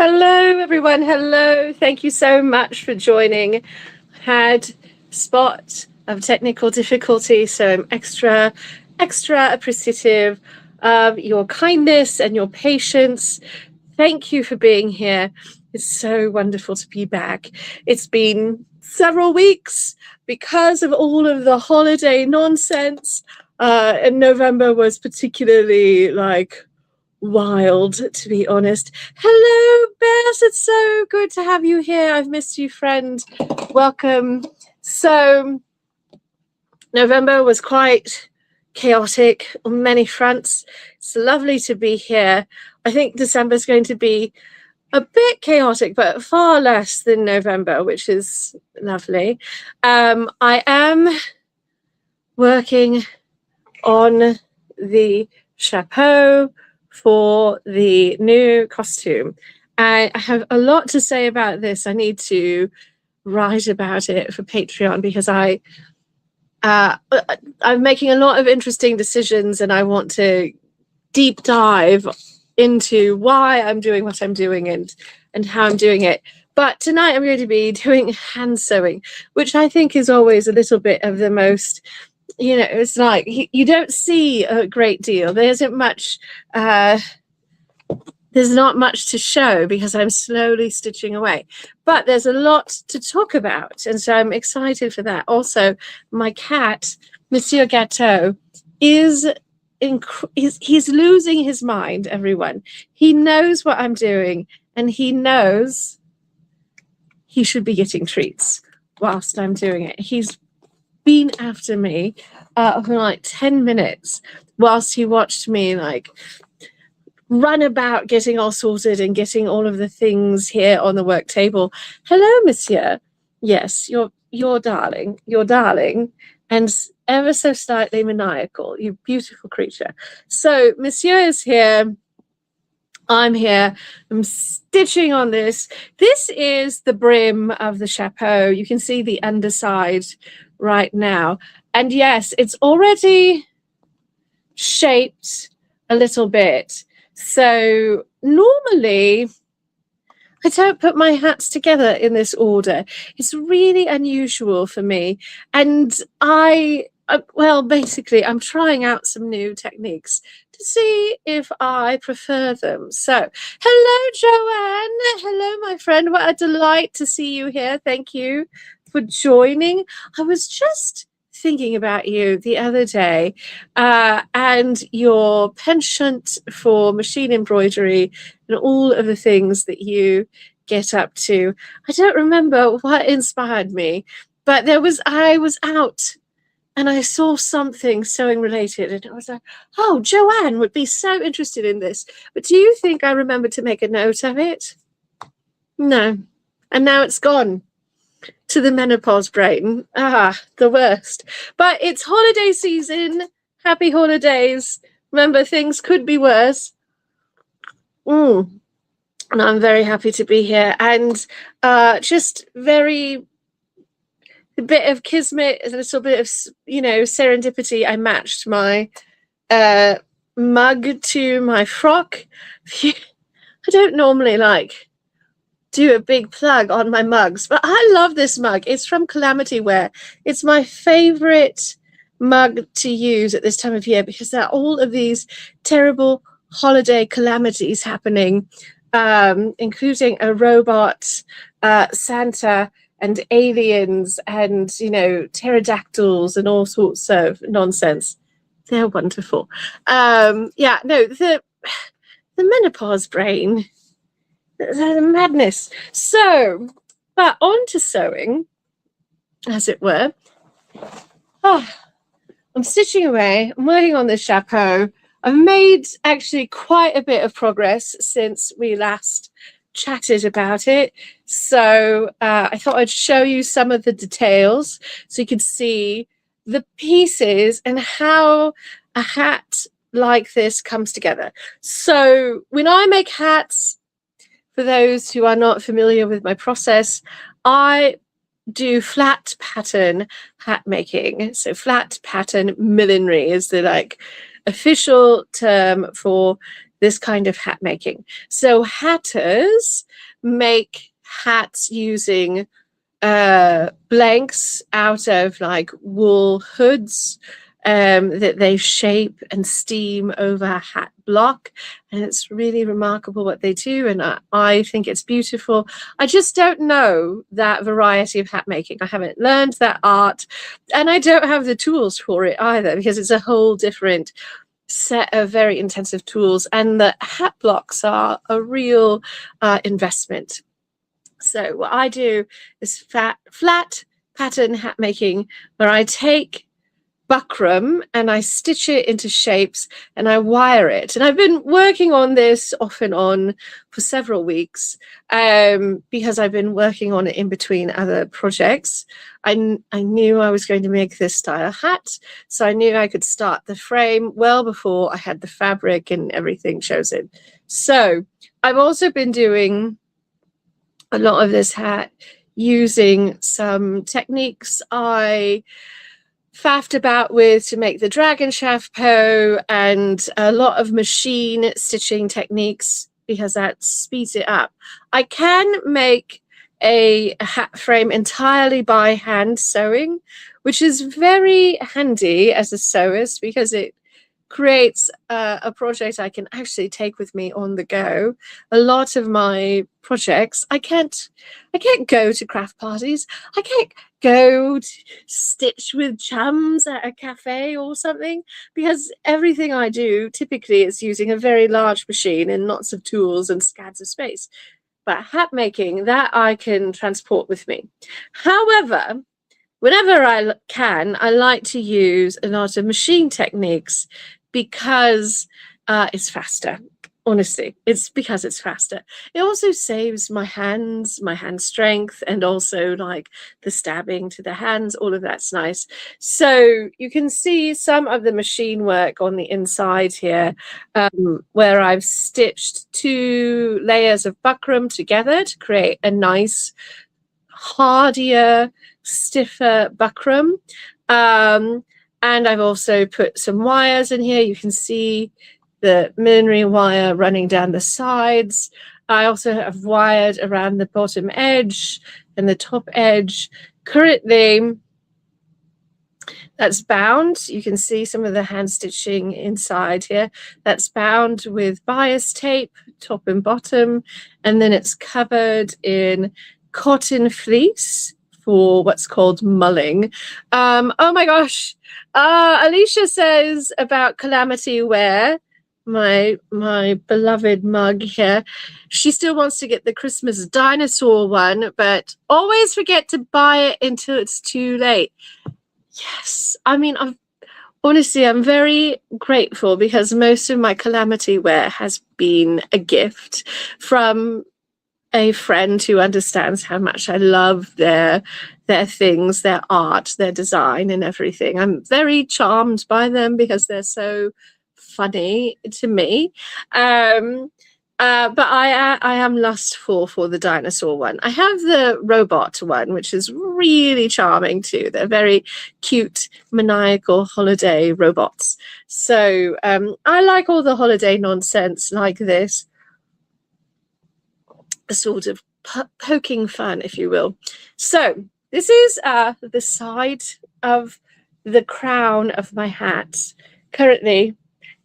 Hello, everyone. Hello. Thank you so much for joining. Had spot of technical difficulty, so I'm extra appreciative of your kindness and your patience. Thank you for being here. It's so wonderful to be back. It's been several weeks because of all of the holiday nonsense. And November was particularly wild, to be honest. Hello, Bess. It's so good to have you here. I've missed you, friend. Welcome. So, November was quite chaotic on many fronts. It's lovely to be here. I think December is going to be a bit chaotic, but far less than November, which is lovely. I am working on the chapeau for the new costume. I have a lot to say about this. I need to write about it for Patreon because I'm making a lot of interesting decisions and I want to deep dive into why I'm doing what I'm doing and how I'm doing it. But tonight I'm going to be doing hand sewing, which I think is always a little bit of the most, it's like you don't see a great deal. There's not much to show because I'm slowly stitching away, but there's a lot to talk about. And so I'm excited for that. Also, my cat, Monsieur Gâteau, he's losing his mind, everyone. He knows what I'm doing and he knows he should be getting treats whilst I'm doing it. He's been after me for like 10 minutes whilst he watched me run about getting all sorted and getting all of the things here on the work table. Hello, Monsieur. Yes, you're darling, and ever so slightly maniacal, you beautiful creature. So Monsieur is here. I'm here. I'm stitching on this. This is the brim of the chapeau. You can see the underside right now. And yes, it's already shaped a little bit. So normally I don't put my hats together in this order. It's really unusual for me. And basically I'm trying out some new techniques to see if I prefer them. So, hello, Joanne. Hello, my friend. What a delight to see you here. Thank you for joining. I was just thinking about you the other day and your penchant for machine embroidery and all of the things that you get up to. I don't remember what inspired me, but I was out and I saw something sewing related and I was like, oh, Joanne would be so interested in this. But do you think I remember to make a note of it? No. And now it's gone to the menopause brain. The worst. But it's holiday season. Happy holidays. Remember, things could be worse. And I'm very happy to be here. And just a bit of kismet, a little bit of, serendipity. I matched my mug to my frock. I don't normally do a big plug on my mugs, but I love this mug. It's from Calamity Wear. It's my favorite mug to use at this time of year because there are all of these terrible holiday calamities happening, including a robot, Santa, and aliens, and pterodactyls, and all sorts of nonsense. They're wonderful. The menopause brain. The madness. So, but on to sewing, as it were. I'm stitching away. I'm working on this chapeau. I've made actually quite a bit of progress since we last chatted about it. So I thought I'd show you some of the details so you could see the pieces and how a hat like this comes together. So when I make hats, for those who are not familiar with my process, I do flat pattern hat making. So flat pattern millinery is the official term for this kind of hat making. So hatters make hats using blanks out of like wool hoods that they shape and steam over a hat block, and it's really remarkable what they do, and I think it's beautiful. I just don't know that variety of hat making. I haven't learned that art, and I don't have the tools for it either, because it's a whole different set of very intensive tools, and the hat blocks are a real investment. So what I do is flat pattern hat making, where I take buckram and I stitch it into shapes and I wire it. And I've been working on this off and on for several weeks because I've been working on it in between other projects. I knew I was going to make this style hat, so I knew I could start the frame well before I had the fabric and everything chosen. So I've also been doing a lot of this hat using some techniques I faffed about with to make the dragon shaft po, and a lot of machine stitching techniques, because that speeds it up. I can make a hat frame entirely by hand sewing, which is very handy as a sewist, because it creates a project I can actually take with me on the go. A lot of my projects, I can't go to craft parties. I can't go to stitch with chums at a cafe or something, because everything I do typically is using a very large machine and lots of tools and scads of space. But hat making, that I can transport with me. However, whenever I can, I like to use a lot of machine techniques, because it's faster. Honestly, it's because it's faster. It also saves my hand strength, and also like the stabbing to the hands, all of that's nice. So you can see some of the machine work on the inside here, where I've stitched 2 layers of buckram together to create a nice, hardier, stiffer buckram. And I've also put some wires in here. You can see the millinery wire running down the sides. I also have wired around the bottom edge and the top edge. Currently, that's bound. You can see some of the hand stitching inside here. That's bound with bias tape, top and bottom, and then it's covered in cotton fleece for what's called mulling. Oh my gosh. Alicia says about Calamity Wear, my beloved mug here, she still wants to get the Christmas dinosaur one, but always forget to buy it until it's too late. Yes, I mean, honestly, I'm very grateful, because most of my Calamity Wear has been a gift from a friend who understands how much I love their things, their art, their design and everything. I'm very charmed by them because they're so funny to me. But I am lustful for the dinosaur one. I have the robot one, which is really charming too. They're very cute, maniacal holiday robots. So I like all the holiday nonsense like this. A sort of poking fun, if you will. So this is the side of the crown of my hat. Currently,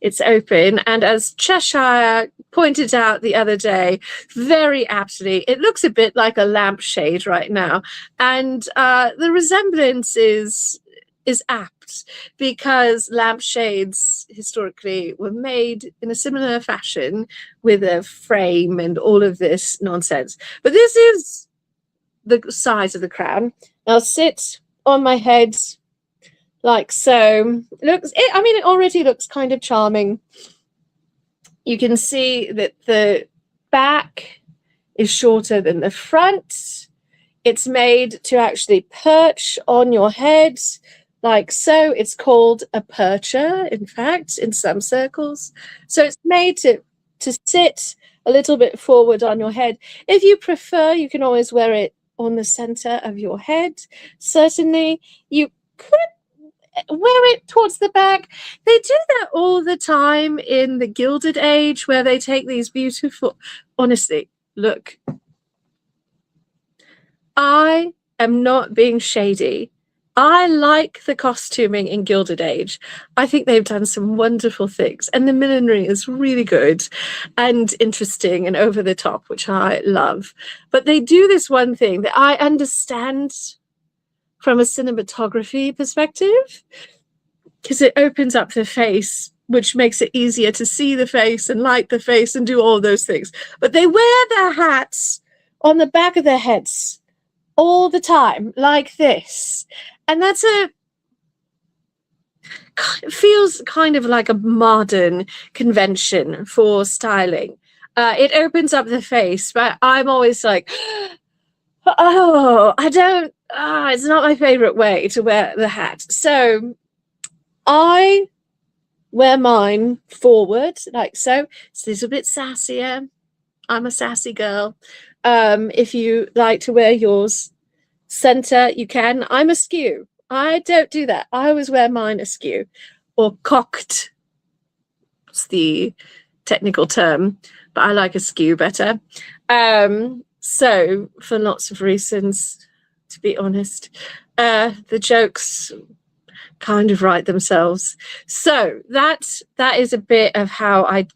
it's open, and as Cheshire pointed out the other day, very aptly, it looks a bit like a lampshade right now, and the resemblance is apt, because lampshades historically were made in a similar fashion with a frame and all of this nonsense. But this is the size of the crown. I'll sit on my head like so. It already looks kind of charming. You can see that the back is shorter than the front. It's made to actually perch on your head, like so. It's called a percher, in fact, in some circles. So it's made to sit a little bit forward on your head. If you prefer, you can always wear it on the center of your head. Certainly, you could wear it towards the back. They do that all the time in the Gilded Age, where they take these beautiful, honestly, look, I am not being shady. I like the costuming in Gilded Age. I think they've done some wonderful things, and the millinery is really good and interesting and over the top, which I love. But they do this one thing that I understand from a cinematography perspective, because it opens up the face, which makes it easier to see the face and light the face and do all those things. But they wear their hats on the back of their heads all the time, like this. And that's it feels kind of like a modern convention for styling. It opens up the face, but I'm always like, oh, I don't, it's not my favorite way to wear the hat. So I wear mine forward, like so. It's a little bit sassier. I'm a sassy girl. If you like to wear yours center, you can. I'm askew. I don't do that. I always wear mine askew or cocked. It's the technical term, but I like askew better. So for lots of reasons, to be honest, the jokes kind of write themselves. So that is a bit of how I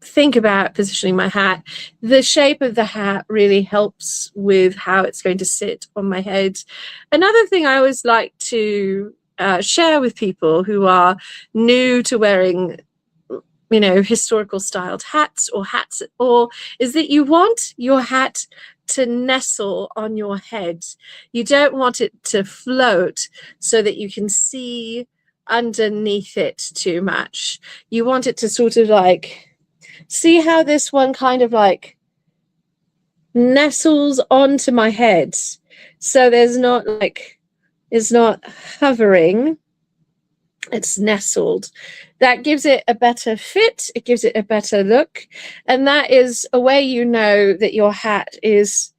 think about positioning my hat. The shape of the hat really helps with how it's going to sit on my head. Another thing I always like to share with people who are new to wearing, you know, historical styled hats or hats at all, is that you want your hat to nestle on your head. You don't want it to float so that you can see underneath it too much. You want it to sort of like, see how this one kind of like nestles onto my head. So there's not like, it's not hovering, it's nestled. That gives it a better fit, it gives it a better look. And that is a way you know that your hat is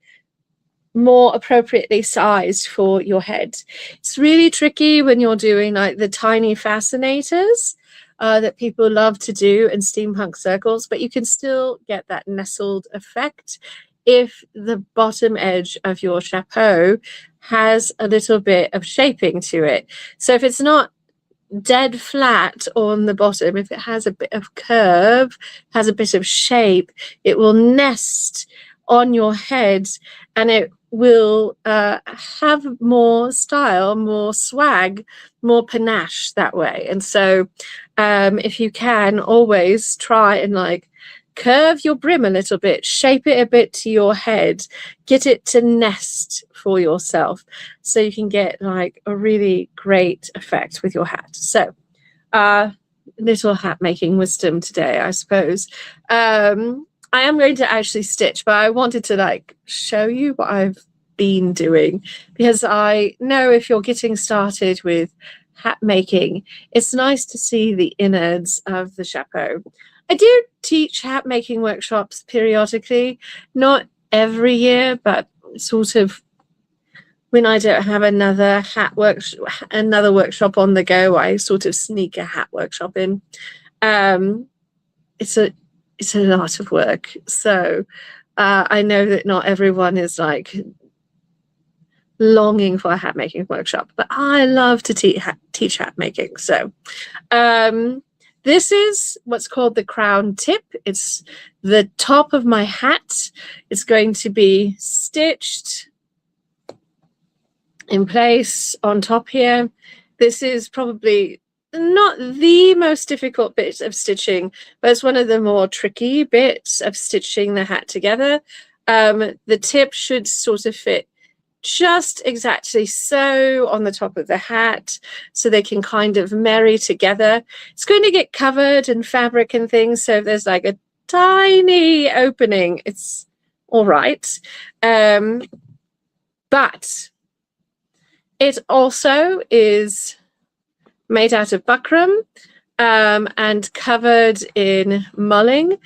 more appropriately sized for your head. It's really tricky when you're doing like the tiny fascinators that people love to do in steampunk circles, but you can still get that nestled effect if the bottom edge of your chapeau has a little bit of shaping to it. So if it's not dead flat on the bottom, if it has a bit of curve, has a bit of shape, it will nest on your head and it will have more style, more swag, more panache that way. And so if you can, always try and like curve your brim a little bit, shape it a bit to your head, get it to nest for yourself so you can get like a really great effect with your hat. So little hat making wisdom today, I suppose. I am going to actually stitch, but I wanted to like show you what I've been doing, because I know if you're getting started with hat making, it's nice to see the innards of the chapeau. I do teach hat making workshops periodically, not every year, but sort of when I don't have another workshop on the go, I sort of sneak a hat workshop in. It's a lot of work. So I know that not everyone is like longing for a hat making workshop, but I love to teach hat making. So this is what's called the crown tip. It's the top of my hat. It's going to be stitched in place on top here. This is probably not the most difficult bit of stitching, but it's one of the more tricky bits of stitching the hat together. The tip should sort of fit just exactly so on the top of the hat, so they can kind of marry together. It's going to get covered in fabric and things, so if there's like a tiny opening, it's all right. But it also is made out of buckram and covered in mulling.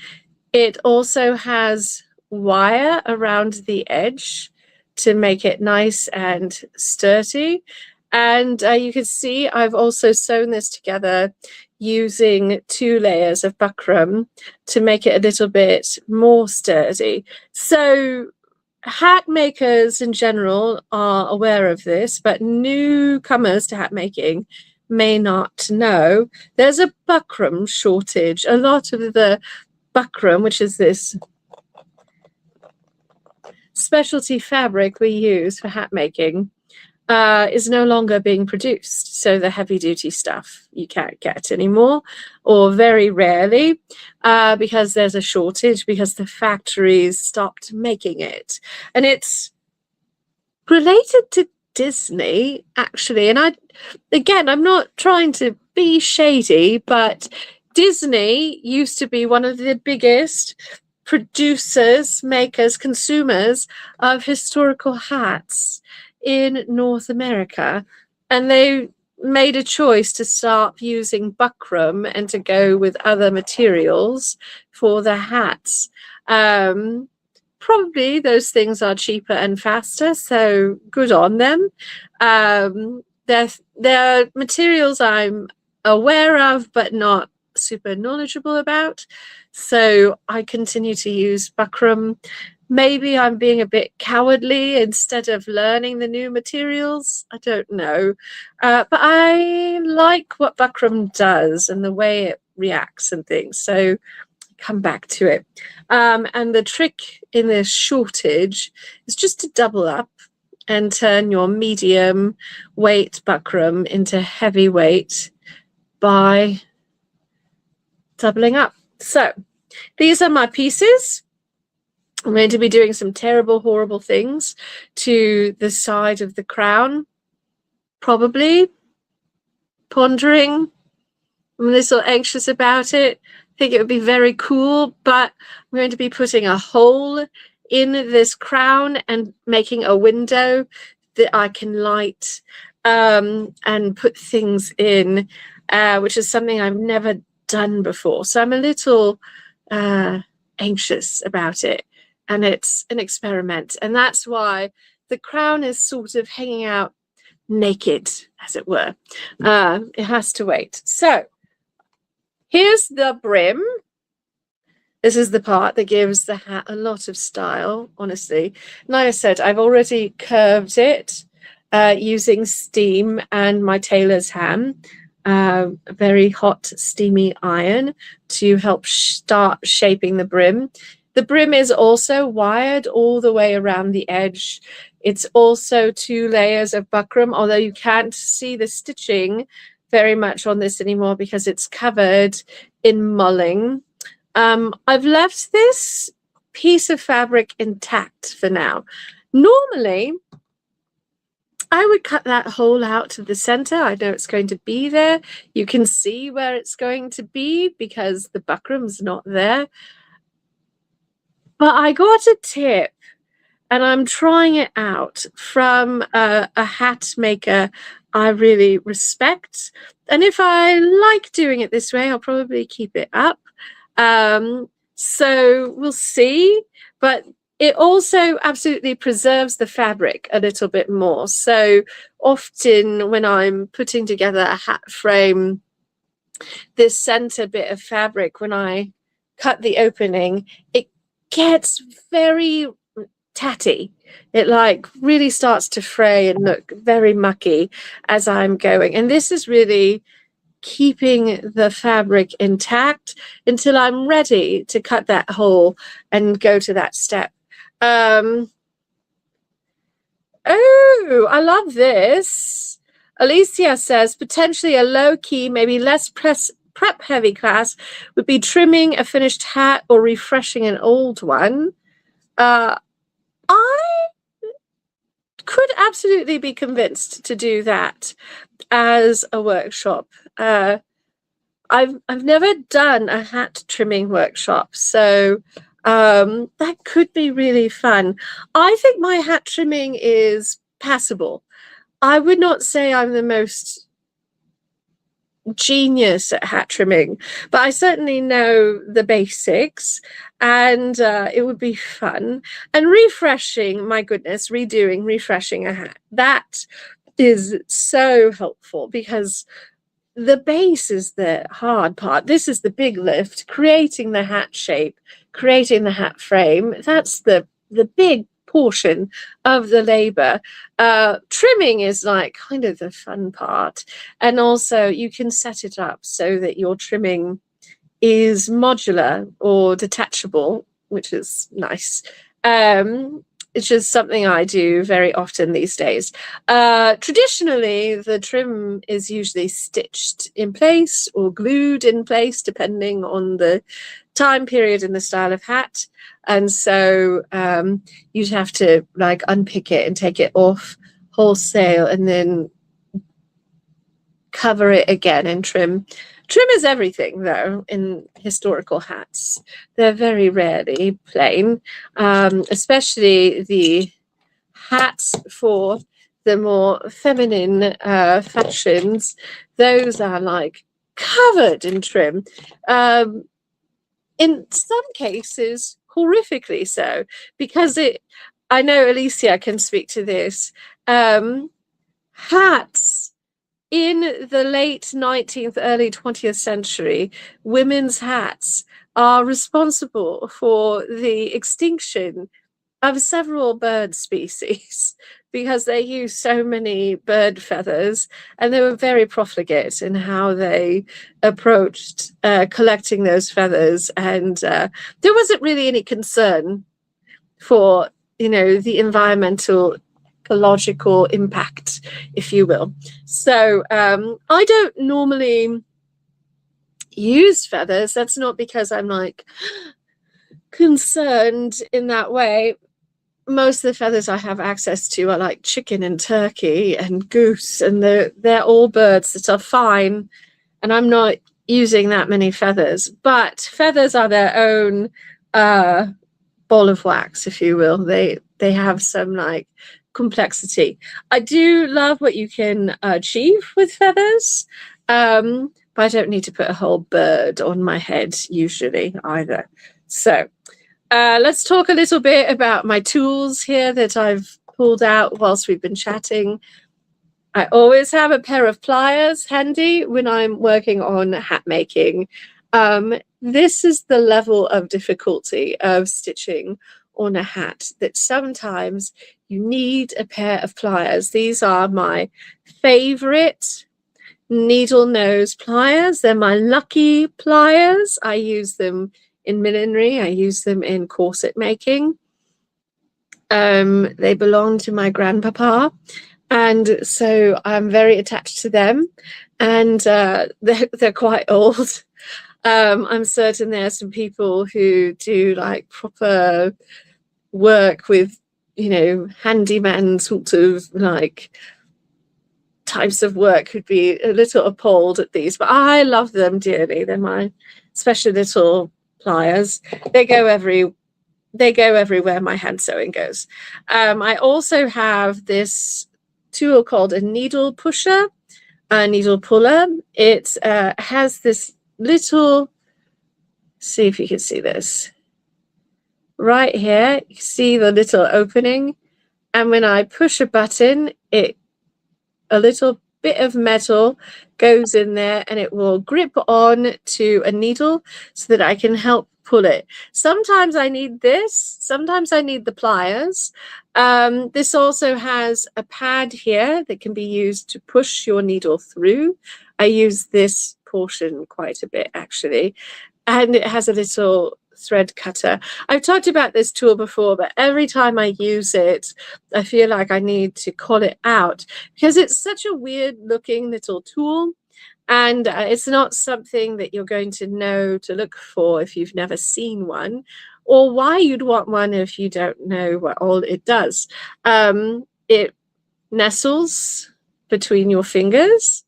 It also has wire around the edge to make it nice and sturdy. And you can see I've also sewn this together using 2 layers of buckram to make it a little bit more sturdy. So hat makers in general are aware of this, but newcomers to hat making may not know there's a buckram shortage. A lot of the buckram, which is this specialty fabric we use for hat making, is no longer being produced. So the heavy duty stuff you can't get anymore, or very rarely, because there's a shortage, because the factories stopped making it. And it's related to Disney, actually. And I'm not trying to be shady, but Disney used to be one of the biggest producers, makers, consumers of historical hats in North America, and they made a choice to stop using buckram and to go with other materials for the hats. Probably those things are cheaper and faster, so good on them. They're materials I'm aware of but not super knowledgeable about, so I continue to use buckram. Maybe I'm being a bit cowardly instead of learning the new materials. I don't know. But I like what buckram does and the way it reacts and things. So come back to it. And the trick in this shortage is just to double up and turn your medium weight buckram into heavyweight by doubling up. So these are my pieces. I'm going to be doing some terrible, horrible things to the side of the crown, probably pondering. I'm a little anxious about it. I think it would be very cool, but I'm going to be putting a hole in this crown and making a window that I can light and put things in, which is something I've never done before. So I'm a little anxious about it. And it's an experiment. And that's why the crown is sort of hanging out naked, as it were. It has to wait. So here's the brim. This is the part that gives the hat a lot of style, honestly. Like I said, I've already curved it using steam and my tailor's ham, a very hot, steamy iron to help start shaping the brim. The brim is also wired all the way around the edge. It's also 2 layers of buckram, although you can't see the stitching very much on this anymore because it's covered in mulling. I've left this piece of fabric intact for now. Normally, I would cut that hole out to the center. I know it's going to be there. You can see where it's going to be because the buckram's not there. But I got a tip, and I'm trying it out from a hat maker I really respect. And if I like doing it this way, I'll probably keep it up. So we'll see. But it also absolutely preserves the fabric a little bit more. So often when I'm putting together a hat frame, this center bit of fabric, when I cut the opening, it gets very tatty. It like really starts to fray and look very mucky as I'm going. And this is really keeping the fabric intact until I'm ready to cut that hole and go to that step. Oh, I love this. Alicia says potentially a low-key, maybe less prep heavy class would be trimming a finished hat or refreshing an old one. I could absolutely be convinced to do that as a workshop. I've never done a hat trimming workshop, so that could be really fun. I think my hat trimming is passable. I would not say I'm the most genius at hat trimming, but I certainly know the basics, and it would be fun. And refreshing, my goodness, refreshing a hat. That is so helpful because the base is the hard part. This is the big lift, creating the hat shape, creating the hat frame. That's the big portion of the labor. Trimming is like kind of the fun part. And also you can set it up so that your trimming is modular or detachable, which is nice. It's just something I do very often these days. Traditionally, the trim is usually stitched in place or glued in place, depending on the time period and the style of hat. And so you'd have to like unpick it and take it off wholesale and then cover it again and trim. Trim is everything, though, in historical hats. They're very rarely plain, especially the hats for the more feminine fashions. Those are like covered in trim. In some cases, horrifically so, because I know Alicia can speak to this. Hats in the late 19th, early 20th century, women's hats are responsible for the extinction of several bird species because they used so many bird feathers, and they were very profligate in how they approached collecting those feathers. And there wasn't really any concern for, the environmental ecological impact, if you will. So I don't normally use feathers. That's not because I'm like concerned in that way. Most of the feathers I have access to are like chicken and turkey and goose, and they're all birds that are fine, and I'm not using that many feathers. But feathers are their own ball of wax, if you will. They have some like complexity. I do love what you can achieve with feathers, but I don't need to put a whole bird on my head usually either. So let's talk a little bit about my tools here that I've pulled out whilst we've been chatting. I always have a pair of pliers handy when I'm working on hat making. This is the level of difficulty of stitching on a hat that sometimes you need a pair of pliers. These are my favorite needle nose pliers. They're my lucky pliers. I use them in millinery. I use them in corset making. They belong to my grandpapa, and so I'm very attached to them, and they're quite old. I'm certain there are some people who do like proper work with, handyman sort of like types of work could be a little appalled at these, but I love them dearly. They're my special little pliers. They go everywhere my hand sewing goes. I also have this tool called a needle pusher, a needle puller. It has this little, see if you can see this right here. You see the little opening, and when I push a button, a little bit of metal goes in there and it will grip on to a needle so that I can help pull it. Sometimes I need this, sometimes I need the pliers. This also has a pad here that can be used to push your needle through. I use this portion quite a bit actually, and it has a little thread cutter. I've talked about this tool before, but every time I use it, I feel like I need to call it out because it's such a weird looking little tool, and it's not something that you're going to know to look for if you've never seen one, or why you'd want one if you don't know what all it does. It nestles between your fingers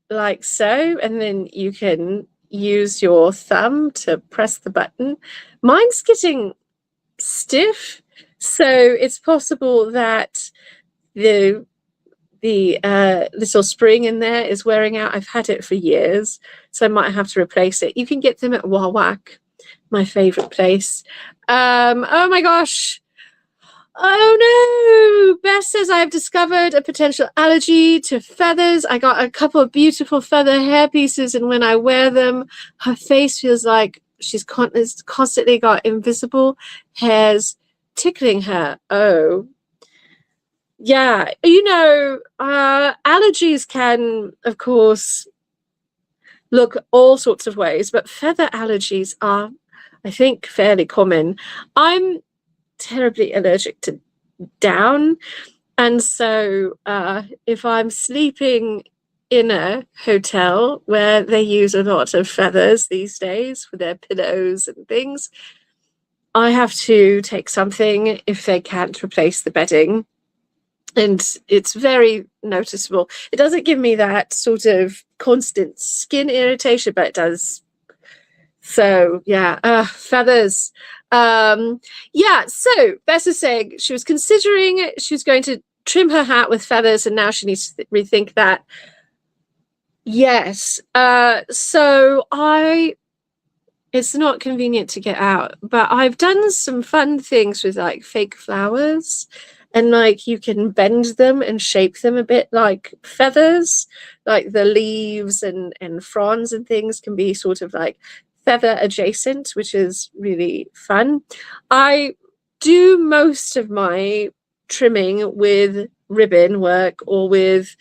like so, and then you can use your thumb to press the button. Mine's getting stiff, so it's possible that the little spring in there is wearing out. I've had it for years, so I might have to replace it. You can get them at Wawak, my favorite place. Oh my gosh, Oh no! Beth says I've discovered a potential allergy to feathers. I got a couple of beautiful feather hair pieces, and when I wear them, her face feels like she's constantly got invisible hairs tickling her. Oh, yeah. Allergies can, of course, look all sorts of ways, but feather allergies are, I think, fairly common. I'm terribly allergic to down. And so if I'm sleeping in a hotel where they use a lot of feathers these days for their pillows and things, I have to take something if they can't replace the bedding. And it's very noticeable. It doesn't give me that sort of constant skin irritation, but it does. So yeah, feathers. Yeah, so Bess is saying she was considering she was going to trim her hat with feathers, and now she needs to rethink that. Yes. It's not convenient to get out, but I've done some fun things with like fake flowers, and like you can bend them and shape them a bit like feathers, like the leaves and fronds and things can be sort of like feather adjacent, which is really fun. I do most of my trimming with ribbon work or with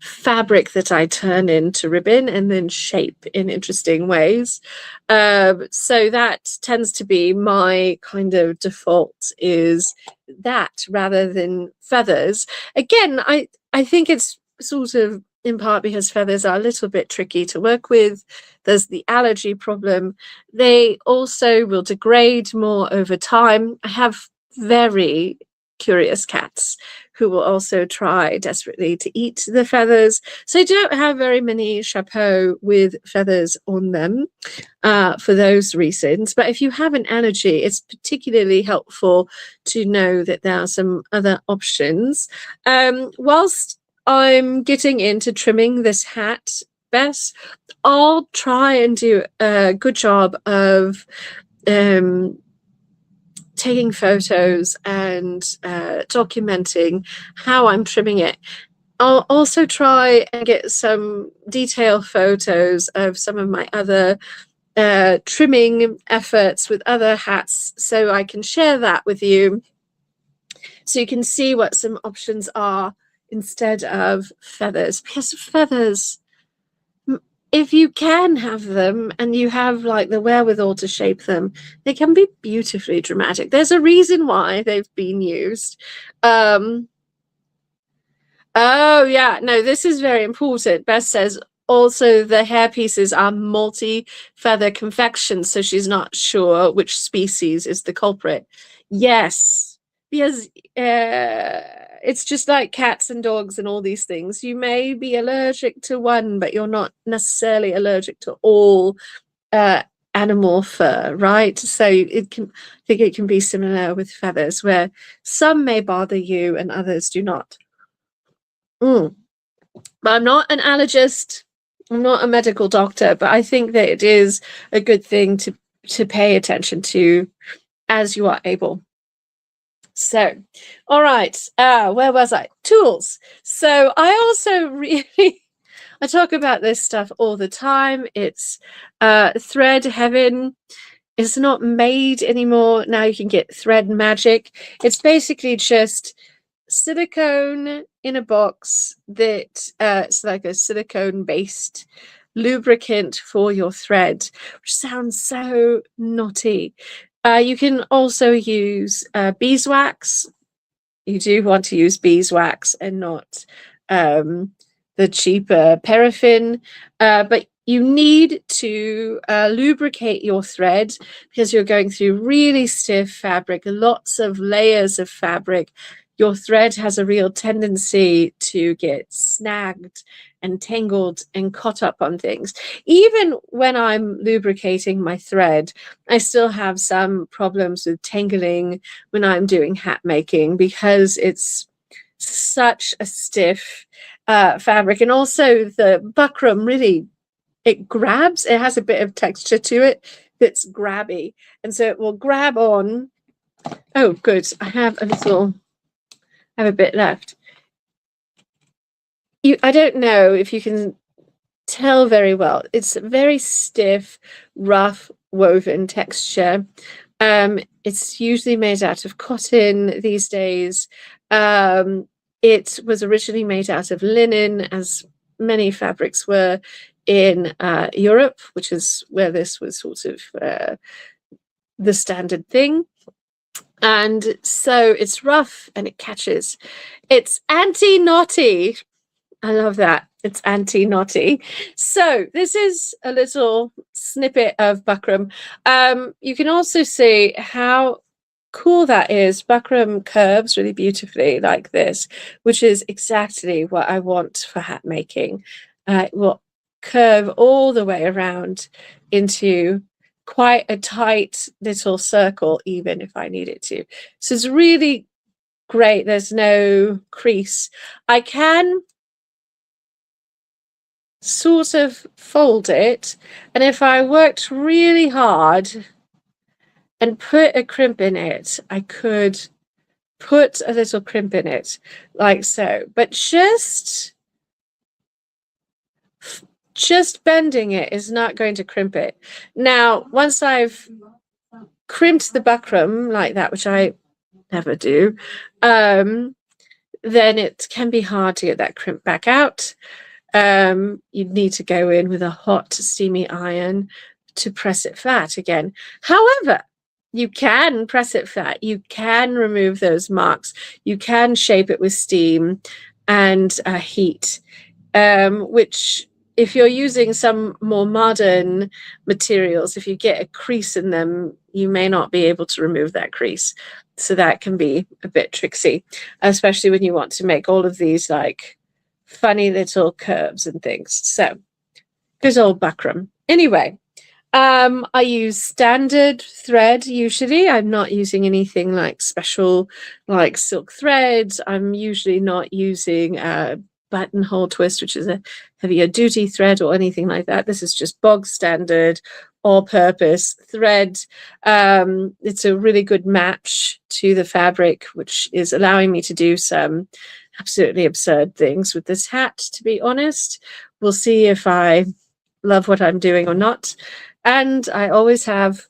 fabric that I turn into ribbon and then shape in interesting ways. So that tends to be my kind of default, is that rather than feathers. Again, I think it's sort of in part because feathers are a little bit tricky to work with. There's the allergy problem. They also will degrade more over time. I have very curious cats who will also try desperately to eat the feathers. So I don't have very many chapeaux with feathers on them for those reasons. But if you have an allergy, it's particularly helpful to know that there are some other options. Whilst I'm getting into trimming this hat, Bess, I'll try and do a good job of taking photos and documenting how I'm trimming it. I'll also try and get some detailed photos of some of my other trimming efforts with other hats, so I can share that with you, so you can see what some options are instead of feathers. Because feathers, if you can have them and you have like the wherewithal to shape them, they can be beautifully dramatic. There's a reason why they've been used. Oh yeah, no, this is very important. Beth says also the hair pieces are multi-feather confections, so she's not sure which species is the culprit. Yes, because it's just like cats and dogs and all these things. You may be allergic to one, but you're not necessarily allergic to all animal fur, right? So I think it can be similar with feathers, where some may bother you and others do not. But I'm not an allergist. I'm not a medical doctor, but I think that it is a good thing to pay attention to as you are able. So, all right, where was I? Tools. So I also really, I talk about this stuff all the time. It's thread heaven. It's not made anymore. Now you can get thread magic. It's basically just silicone in a box that it's like a silicone based lubricant for your thread, which sounds so naughty. You can also use beeswax. You do want to use beeswax and not the cheaper paraffin, but you need to lubricate your thread because you're going through really stiff fabric, lots of layers of fabric. Your thread has a real tendency to get snagged and tangled and caught up on things. Even when I'm lubricating my thread, I still have some problems with tangling when I'm doing hat making because it's such a stiff fabric. And also the buckram really, it grabs, it has a bit of texture to it that's grabby. And so it will grab on Oh, good. I have a bit left. I don't know if you can tell very well. It's a very stiff, rough woven texture. It's usually made out of cotton these days. Um, it was originally made out of linen, as many fabrics were in Europe, which is where this was sort of the standard thing. And so it's rough and it catches. It's anti-knotty. I love that. It's anti-knotty. So this is a little snippet of buckram. You can also see how cool that is. Buckram curves really beautifully like this, which is exactly what I want for hat making. It will curve all the way around into quite a tight little circle, even if I need it to. So it's really great. There's no crease. I can sort of fold it, and if I worked really hard and put a crimp in it, I could put a little crimp in it like so, but just bending it is not going to crimp it. Now, once I've crimped the buckram like that, which I never do, then it can be hard to get that crimp back out. You'd need to go in with a hot, steamy iron to press it flat again. However, you can press it flat. You can remove those marks. You can shape it with steam and heat, which if you're using some more modern materials, if you get a crease in them, you may not be able to remove that crease. So that can be a bit tricksy, especially when you want to make all of these like funny little curves and things. So good old buckram. Anyway, I use standard thread usually. I'm not using anything like special like silk threads. I'm usually not using buttonhole twist, which is a heavier duty thread or anything like that. This is just bog standard all-purpose thread. It's a really good match to the fabric, which is allowing me to do some absolutely absurd things with this hat, to be honest. We'll see if I love what I'm doing or not. And I always have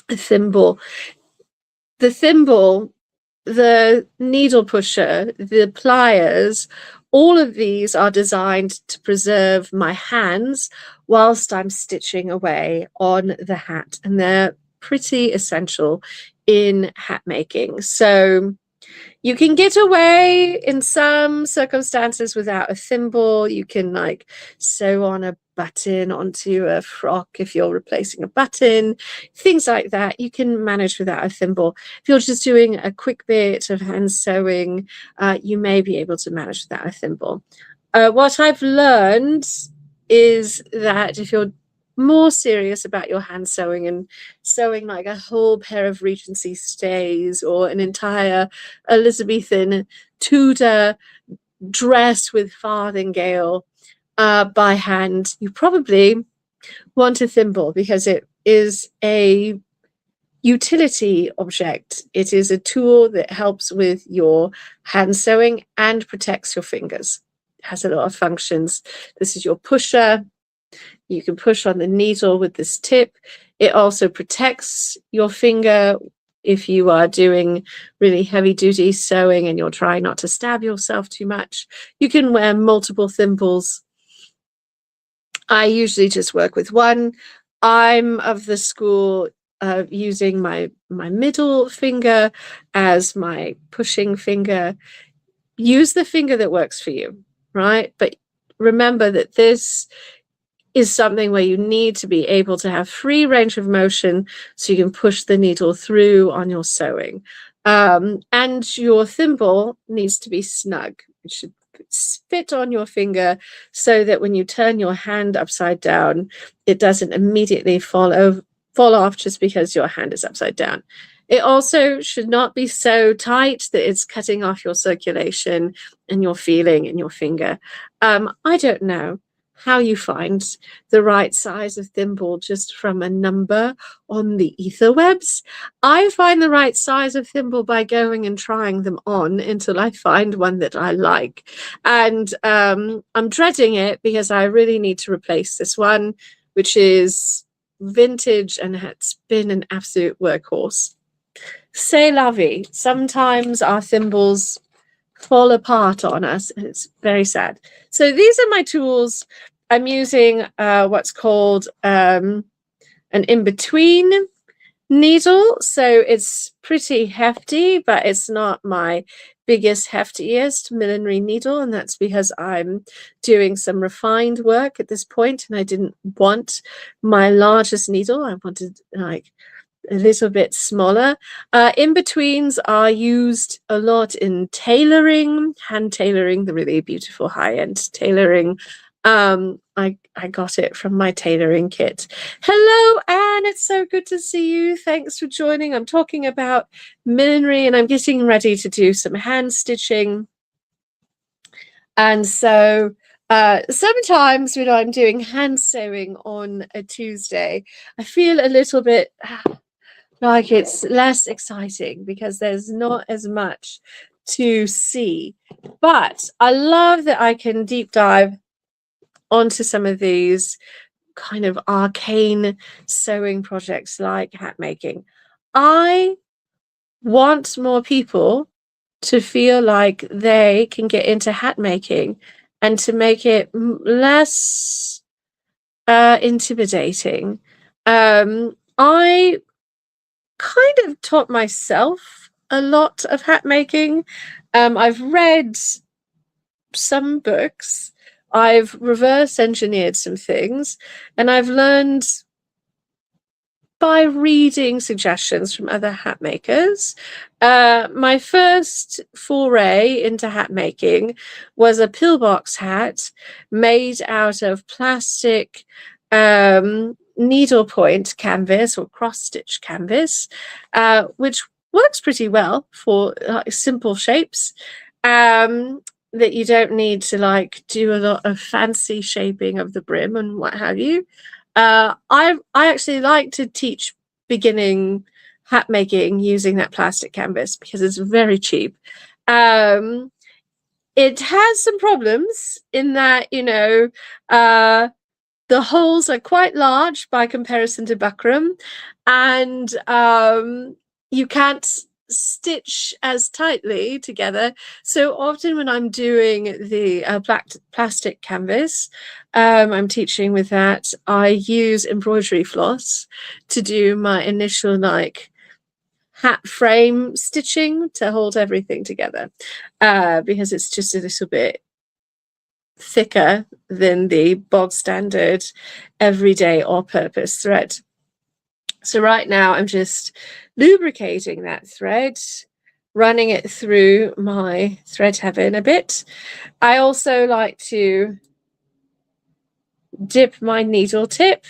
a thimble. The thimble, the needle pusher, the pliers, all of these are designed to preserve my hands whilst I'm stitching away on the hat. And they're pretty essential in hat making. So you can get away in some circumstances without a thimble. You can like sew on a button onto a frock if you're replacing a button, things like that. You can manage without a thimble. If you're just doing a quick bit of hand sewing, you may be able to manage without a thimble. What I've learned is that if you're more serious about your hand sewing and sewing like a whole pair of Regency stays or an entire Elizabethan Tudor dress with farthingale by hand, you probably want a thimble because it is a utility object. It is a tool that helps with your hand sewing and protects your fingers. It has a lot of functions. This is your pusher. You can push on the needle with this tip. It also protects your finger if you are doing really heavy duty sewing and you're trying not to stab yourself too much. You can wear multiple thimbles. I usually just work with one. I'm of the school of using my middle finger as my pushing finger. Use the finger that works for you, right? But remember that this is something where you need to be able to have free range of motion so you can push the needle through on your sewing. And your thimble needs to be snug. It should fit on your finger so that when you turn your hand upside down, it doesn't immediately fall off just because your hand is upside down. It also should not be so tight that it's cutting off your circulation and your feeling in your finger. I don't know how you find the right size of thimble just from a number on the etherwebs. I find the right size of thimble by going and trying them on until I find one that I like. And I'm dreading it because I really need to replace this one, which is vintage and it's been an absolute workhorse. C'est la vie. Sometimes our thimbles fall apart on us, and it's very sad. So these are my tools. I'm using what's called an in-between needle. So it's pretty hefty, but it's not my biggest, heftiest millinery needle. And that's because I'm doing some refined work at this point, and I didn't want my largest needle. I wanted like a little bit smaller. In-betweens are used a lot in tailoring, hand tailoring, the really beautiful high-end tailoring. I got it from my tailoring kit. Hello, Anne, it's so good to see you. Thanks for joining. I'm talking about millinery and I'm getting ready to do some hand stitching. And so sometimes when I'm doing hand sewing on a Tuesday, I feel a little bit like it's less exciting because there's not as much to see. But I love that I can deep dive onto some of these kind of arcane sewing projects like hat making. I want more people to feel like they can get into hat making and to make it less intimidating. I kind of taught myself a lot of hat making. I've read some books, I've reverse engineered some things, and I've learned by reading suggestions from other hat makers. My first foray into hat making was a pillbox hat made out of plastic needlepoint canvas or cross stitch canvas, which works pretty well for simple shapes that you don't need to like do a lot of fancy shaping of the brim and what have you. I actually like to teach beginning hat making using that plastic canvas because it's very cheap. It has some problems in that, you know, the holes are quite large by comparison to buckram, and you can't stitch as tightly together. So often when I'm doing the plastic canvas, I'm teaching with that, I use embroidery floss to do my initial like hat frame stitching to hold everything together, because it's just a little bit thicker than the bog standard everyday all-purpose thread. So right now I'm just lubricating that thread, running it through my thread heaven a bit. I also like to dip my needle tip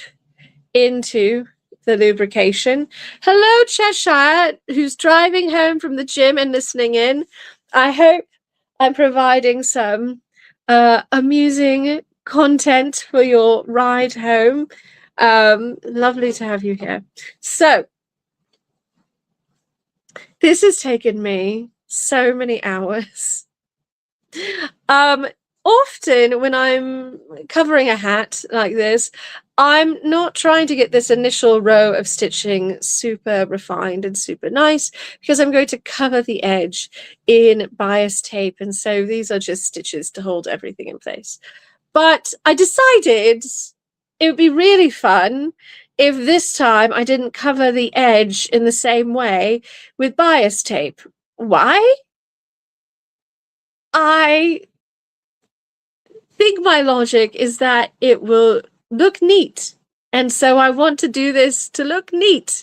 into the lubrication. Hello, Cheshire, who's driving home from the gym and listening in. I hope I'm providing some amusing content for your ride home. Lovely to have you here. So this has taken me so many hours. Often when I'm covering a hat like this, I'm not trying to get this initial row of stitching super refined and super nice because I'm going to cover the edge in bias tape. And so these are just stitches to hold everything in place. But I decided it would be really fun if this time I didn't cover the edge in the same way with bias tape. Why? I think my logic is that it will look neat. And so I want to do this to look neat.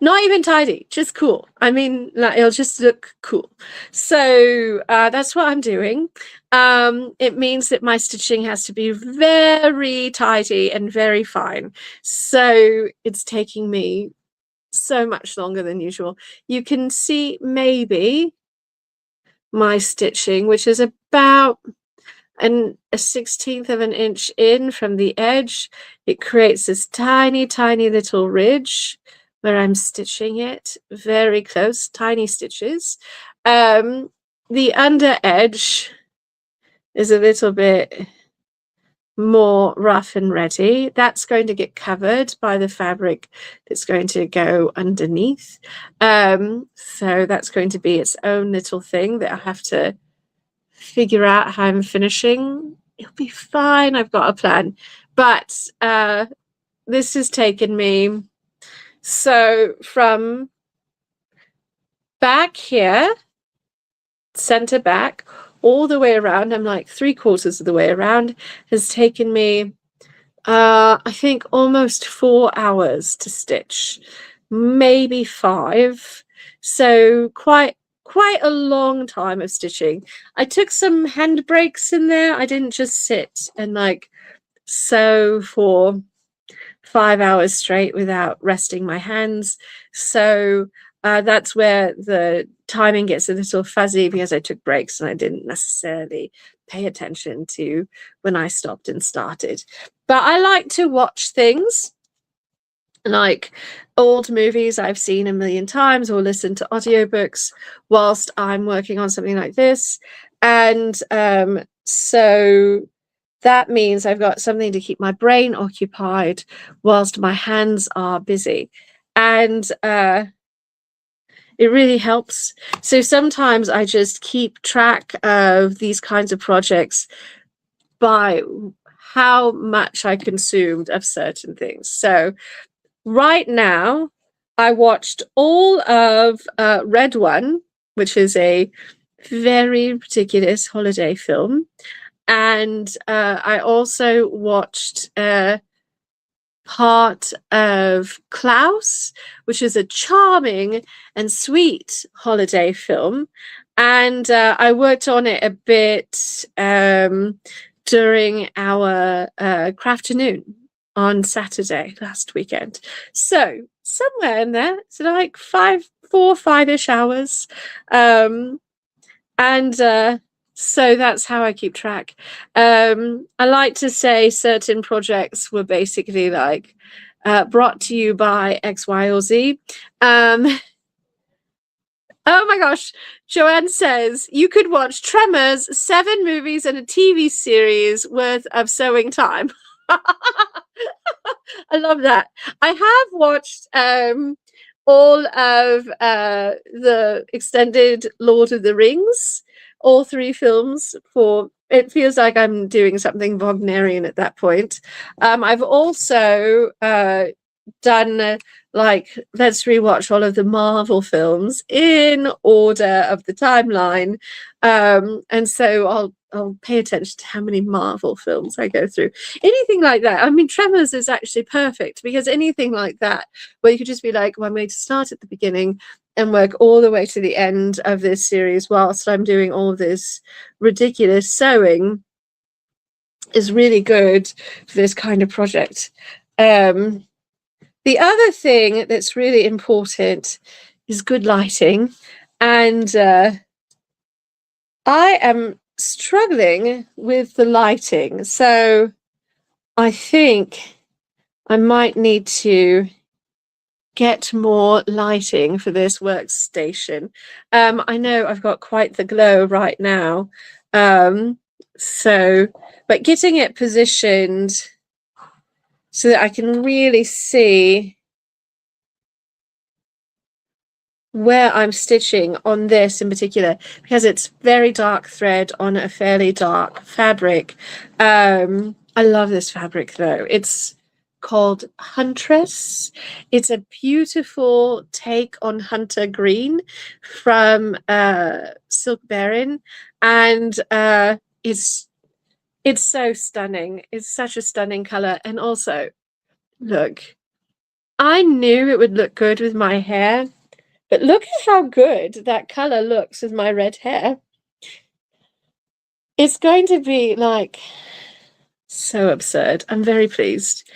Not even tidy, just cool. I mean, like, it'll just look cool. So that's what I'm doing. It means that my stitching has to be very tidy and very fine. So it's taking me so much longer than usual. You can see maybe my stitching, which is about and a 16th of an inch in from the edge, it creates this tiny, tiny little ridge where I'm stitching it very close, tiny stitches. The under edge is a little bit more rough and ready. That's going to get covered by the fabric that's going to go underneath. So that's going to be its own little thing that I have to figure out how I'm finishing. It'll be fine. I've got a plan. But this has taken me, so from back here, center back, all the way around, I'm like 3/4 of the way around, has taken me, I think almost 4 hours to stitch, maybe 5. So quite a long time of stitching. I took some hand breaks in there. I didn't just sit and like sew for 5 hours straight without resting my hands. So that's where the timing gets a little fuzzy, because I took breaks and I didn't necessarily pay attention to when I stopped and started. But I like to watch things like old movies I've seen a million times, or listen to audiobooks whilst I'm working on something like this. And so that means I've got something to keep my brain occupied whilst my hands are busy. And it really helps. So sometimes I just keep track of these kinds of projects by how much I consumed of certain things. So right now, I watched all of Red One, which is a very ridiculous holiday film. And I also watched part of Klaus, which is a charming and sweet holiday film. And I worked on it a bit during our crafternoon on Saturday last weekend. So somewhere in there, so like 5-ish hours. So that's how I keep track. I like to say certain projects were basically like brought to you by X, Y, or Z. Oh my gosh, Joanne says you could watch Tremors, 7 movies and a TV series worth of sewing time. I love that. I have watched all of the extended Lord of the Rings, all 3 films. For it feels like I'm doing something Wagnerian at that point. I've also done like, let's rewatch all of the Marvel films in order of the timeline, and so I'll pay attention to how many Marvel films I go through. Anything like that. I mean, Tremors is actually perfect, because anything like that where you could just be like, well, I'm going to start at the beginning and work all the way to the end of this series whilst I'm doing all of this ridiculous sewing, is really good for this kind of project. The other thing that's really important is good lighting. And I am struggling with the lighting. So I think I might need to get more lighting for this workstation. I know I've got quite the glow right now. But getting it positioned so that I can really see where I'm stitching on this in particular, because it's very dark thread on a fairly dark fabric. I love this fabric though. It's called Huntress. It's a beautiful take on Hunter Green from Silk Baron, and it's so stunning. It's such a stunning color. And also, look, I knew it would look good with my hair, but look at how good that color looks with my red hair. It's going to be like so absurd. I'm very pleased.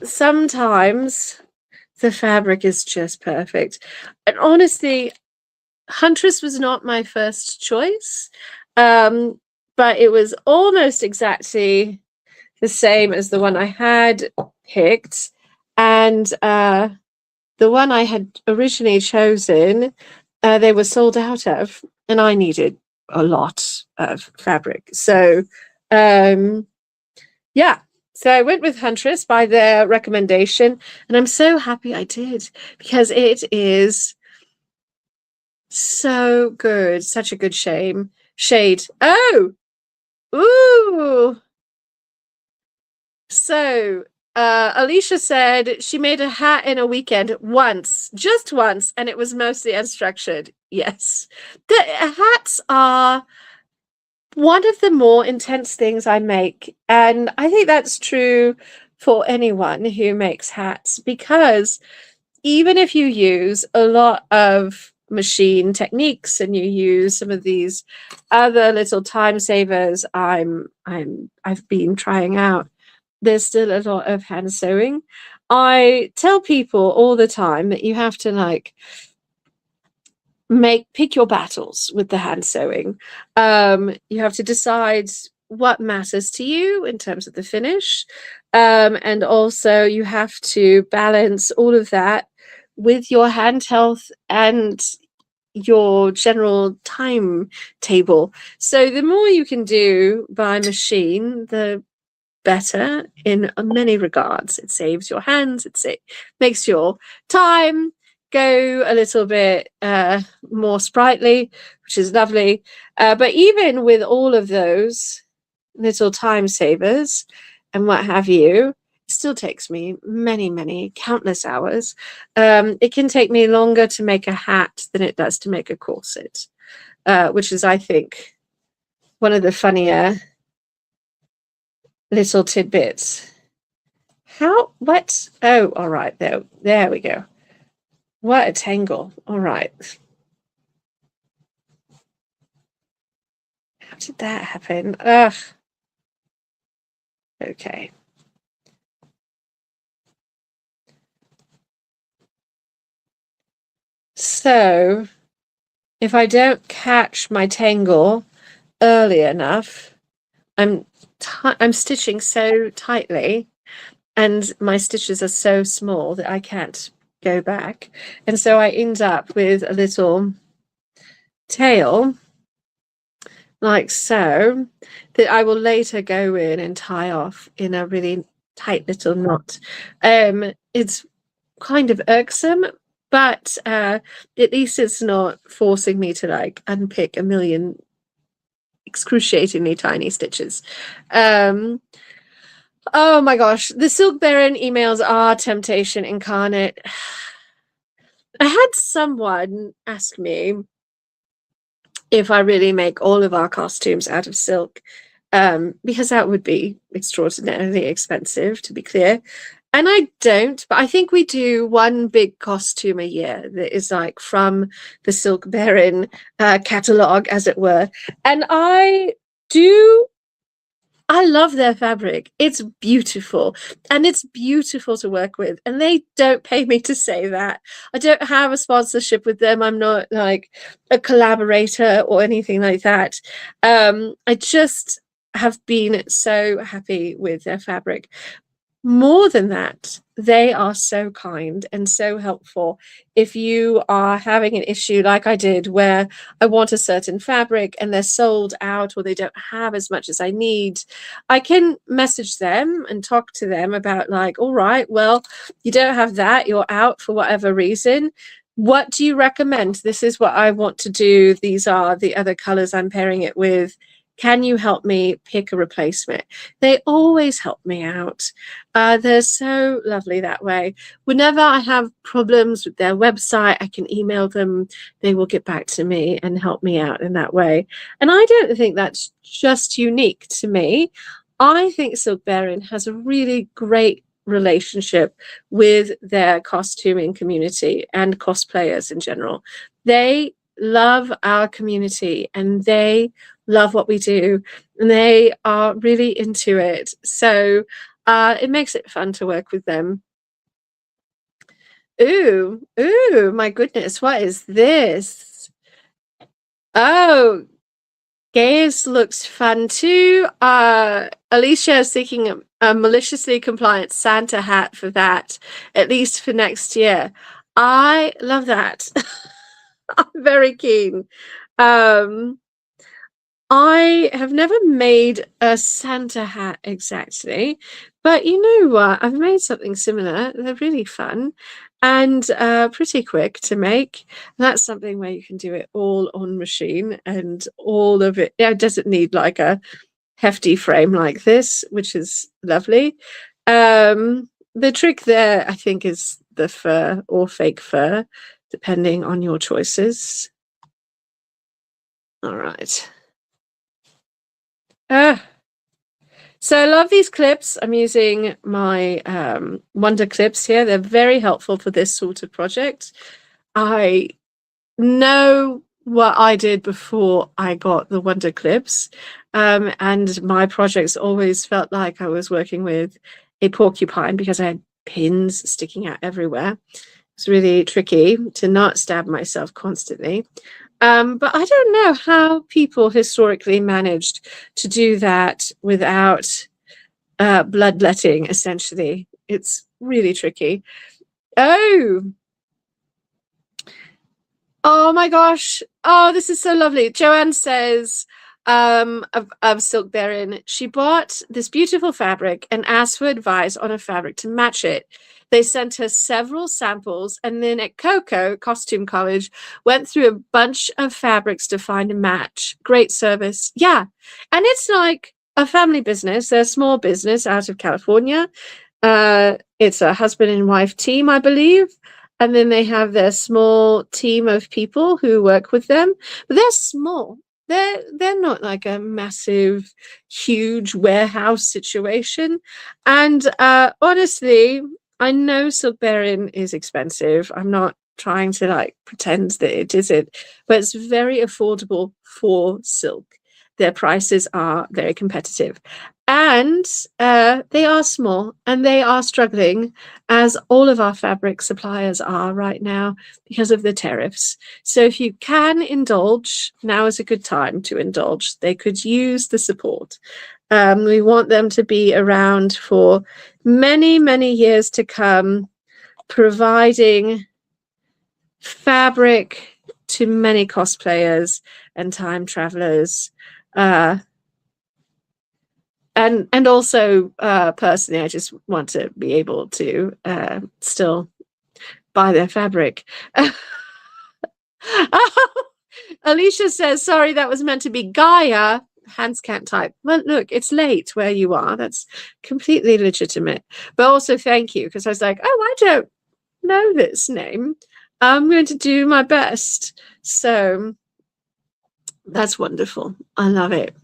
Sometimes the fabric is just perfect. And honestly, Huntress was not my first choice. But but it was almost exactly the same as the one I had picked. And the one I had originally chosen, they were sold out of, and I needed a lot of fabric. So, um, yeah. So I went with Huntress by their recommendation, and I'm so happy I did because it is so good. Such a good shade. Oh, ooh. So, Alicia said she made a hat in a weekend once, just once, and it was mostly unstructured. Yes. The hats are one of the more intense things I make, and I think that's true for anyone who makes hats because even if you use a lot of machine techniques and you use some of these other little time savers I've been trying out, there's still a lot of hand sewing. I tell people all the time that you have to like pick your battles with the hand sewing. You have to decide what matters to you in terms of the finish. And also you have to balance all of that with your hand health and your general timetable. So the more you can do by machine, the better in many regards. It saves your hands, makes your time go a little bit more sprightly, which is lovely. But even with all of those little time savers and what have you, it still takes me many, countless hours. It can take me longer to make a hat than it does to make a corset, which is, I think, one of the funnier little tidbits. What? Oh, all right, there we go. What a tangle. All right. How did that happen? Ugh. Okay. So, if I don't catch my tangle early enough, I'm stitching so tightly, and my stitches are so small that I can't go back. And so I end up with a little tail like so, that I will later go in and tie off in a really tight little knot. It's kind of irksome, but at least it's not forcing me to like unpick a million excruciatingly tiny stitches. Oh my gosh, the Silk Baron emails are temptation incarnate. I had someone ask me if I really make all of our costumes out of silk, because that would be extraordinarily expensive, to be clear. And I don't, but I think we do one big costume a year that is like from the Silk Baron catalogue, as it were. And I love their fabric. It's beautiful and it's beautiful to work with. And they don't pay me to say that. I don't have a sponsorship with them. I'm not like a collaborator or anything like that. I just have been so happy with their fabric. More than that, they are so kind and so helpful. If you are having an issue like I did, where I want a certain fabric and they're sold out or they don't have as much as I need, I can message them and talk to them about, like, all right, well, you don't have that, you're out for whatever reason. What do you recommend? This is what I want to do. These are the other colors I'm pairing it with. Can you help me pick a replacement? They always help me out. They're so lovely that way. Whenever I have problems with their website, I can email them. They will get back to me and help me out in that way. And I don't think that's just unique to me. I think Silk Baron has a really great relationship with their costuming community and cosplayers in general. They love our community and they love what we do and they are really into it. So it makes it fun to work with them. Ooh, my goodness, what is this? Oh, Gaius looks fun too. Alicia is thinking a maliciously compliant Santa hat for that, at least for next year. I love that. I'm very keen. Um, I have never made a Santa hat exactly, but you know what? I've made something similar. They're really fun and pretty quick to make. That's something where you can do it all on machine and all of it. Yeah, it doesn't need like a hefty frame like this, which is lovely. The trick there, I think, is the fur or fake fur, depending on your choices. All right. So I love these clips. I'm using my Wonder clips here. They're very helpful for this sort of project. I know what I did before I got the Wonder clips, and my projects always felt like I was working with a porcupine because I had pins sticking out everywhere. It's really tricky to not stab myself constantly. But I don't know how people historically managed to do that without bloodletting, essentially. It's really tricky. Oh, oh my gosh. Oh, this is so lovely. Joanne says of Silk Baron, she bought this beautiful fabric and asked for advice on a fabric to match it. They sent her several samples, and then at Coco Costume College, went through a bunch of fabrics to find a match. Great service. Yeah. And it's like a family business, they're a small business out of California. It's a husband and wife team, I believe. And then they have their small team of people who work with them, but they're small. They're not like a massive, huge warehouse situation. And honestly, I know Silk Baron is expensive. I'm not trying to like pretend that it isn't, but it's very affordable for silk. Their prices are very competitive. And they are small and they are struggling, as all of our fabric suppliers are right now because of the tariffs. So if you can indulge, now is a good time to indulge. They could use the support. We want them to be around for many, many years to come, providing fabric to many cosplayers and time travelers. And also personally, I just want to be able to still buy their fabric. Alicia says, sorry, that was meant to be Gaia. Hands can't type. Well, look, it's late where you are. That's completely legitimate. But also thank you, because I was like, oh, I don't know this name. I'm going to do my best. So that's wonderful. I love it.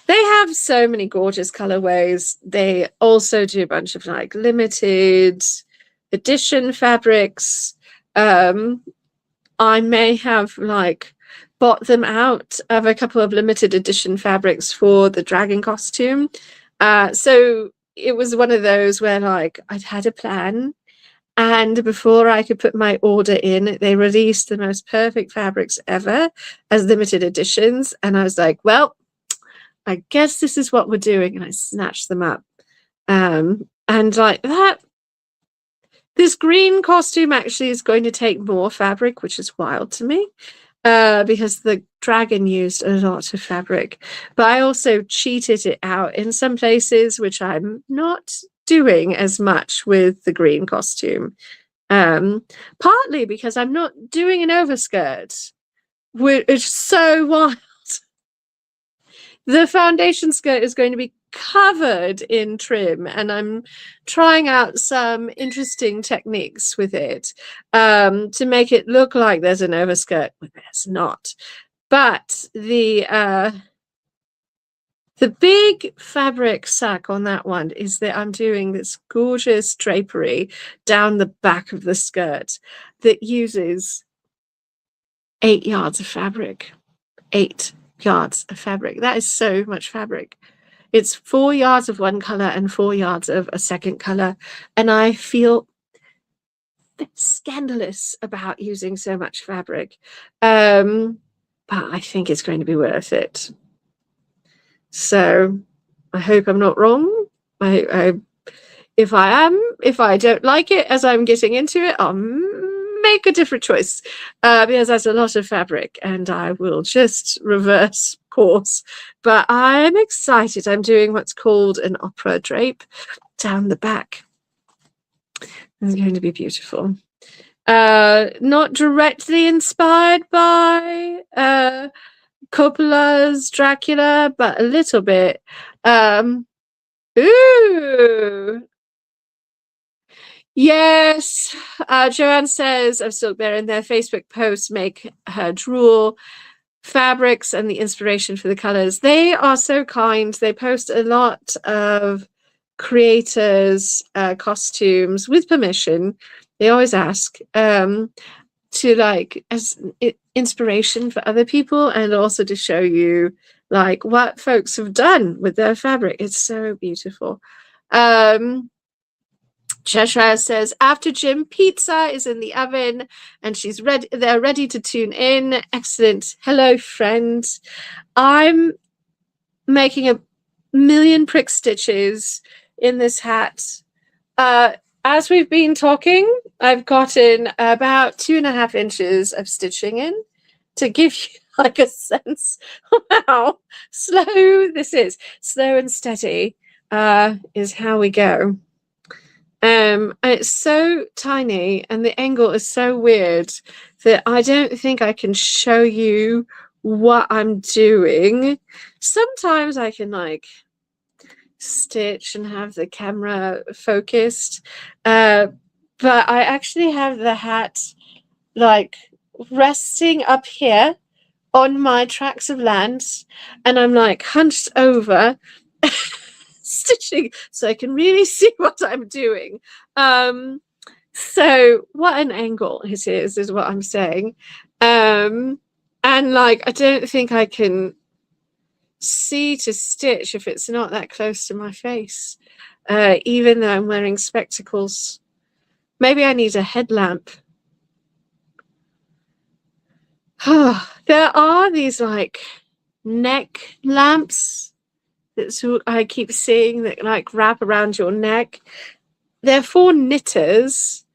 They have so many gorgeous colorways. They also do a bunch of like limited edition fabrics. I may have like bought them out of a couple of limited edition fabrics for the dragon costume. So it was one of those where like I'd had a plan, and before I could put my order in, they released the most perfect fabrics ever as limited editions. And I was like, well, I guess this is what we're doing. And I snatched them up. And like that, this green costume actually is going to take more fabric, which is wild to me, because the dragon used a lot of fabric. But I also cheated it out in some places, which I'm not doing as much with the green costume. Partly because I'm not doing an overskirt, which is so wild. The foundation skirt is going to be covered in trim, and I'm trying out some interesting techniques with it to make it look like there's an overskirt when there's not. But the big fabric suck on that one is that I'm doing this gorgeous drapery down the back of the skirt that uses 8 yards of fabric. 8 yards of fabric. That is so much fabric. It's 4 yards of one color and 4 yards of a second color. And I feel scandalous about using so much fabric. But I think it's going to be worth it. So I hope I'm not wrong. If I don't like it as I'm getting into it, I'll make a different choice because that's a lot of fabric and I will just reverse course. But I'm excited. I'm doing what's called an opera drape down the back. It's going to be beautiful. Not directly inspired by Coppola's Dracula, but a little bit. Ooh. Yes. Joanne says of Silkbear in their Facebook posts make her draw fabrics and the inspiration for the colors. They are so kind. They post a lot of creators' costumes with permission. They always ask to like as inspiration for other people and also to show you like what folks have done with their fabric. It's so beautiful. Cheshire says after gym pizza is in the oven and she's ready, they're ready to tune in. Excellent. Hello friends. I'm making a million prick stitches in this hat. As we've been talking, I've gotten about 2.5 inches of stitching in to give you like a sense of how slow this is. Slow and steady is how we go. And it's so tiny and the angle is so weird that I don't think I can show you what I'm doing. Sometimes I can like stitch and have the camera focused, but I actually have the hat like resting up here on my tracts of land and I'm like hunched over stitching so I can really see what I'm doing. So what an angle it is what I'm saying. And like I don't think I can see to stitch if it's not that close to my face, even though I'm wearing spectacles. Maybe I need a headlamp. There are these like neck lamps that I keep seeing that like wrap around your neck. They're for knitters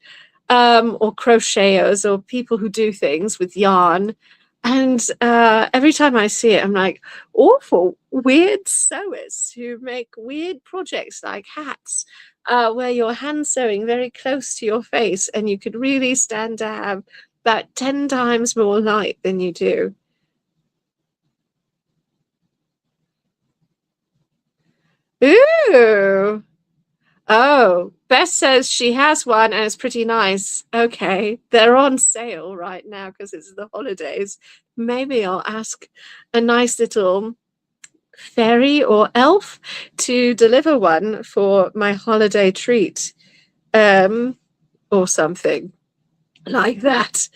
or crocheters or people who do things with yarn. And every time I see it, I'm like, awful, weird sewers who make weird projects like hats where you're hand sewing very close to your face and you could really stand to have about 10 times more light than you do. Ooh. Oh, Beth says she has one and it's pretty nice. Okay, they're on sale right now because it's the holidays. Maybe I'll ask a nice little fairy or elf to deliver one for my holiday treat, or something like that.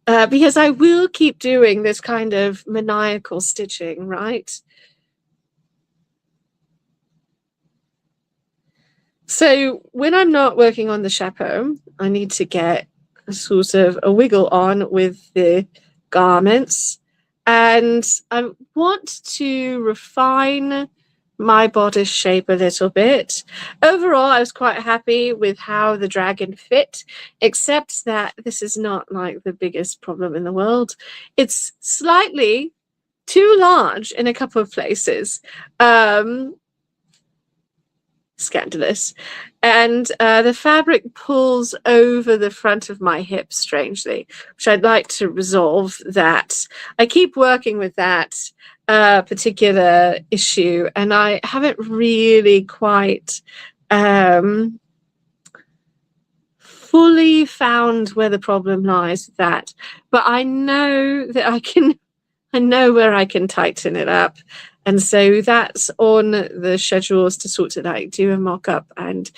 Because I will keep doing this kind of maniacal stitching, right? So when I'm not working on the chapeau, I need to get sort of a wiggle on with the garments. And I want to refine my bodice shape a little bit. Overall, I was quite happy with how the dragon fit, except that this is not like the biggest problem in the world. It's slightly too large in a couple of places. Scandalous. And the fabric pulls over the front of my hip strangely, which I'd like to resolve that. I keep working with that particular issue and I haven't really quite fully found where the problem lies with that. But I know that I know where I can tighten it up. And so that's on the schedules to sort of like do a mock-up and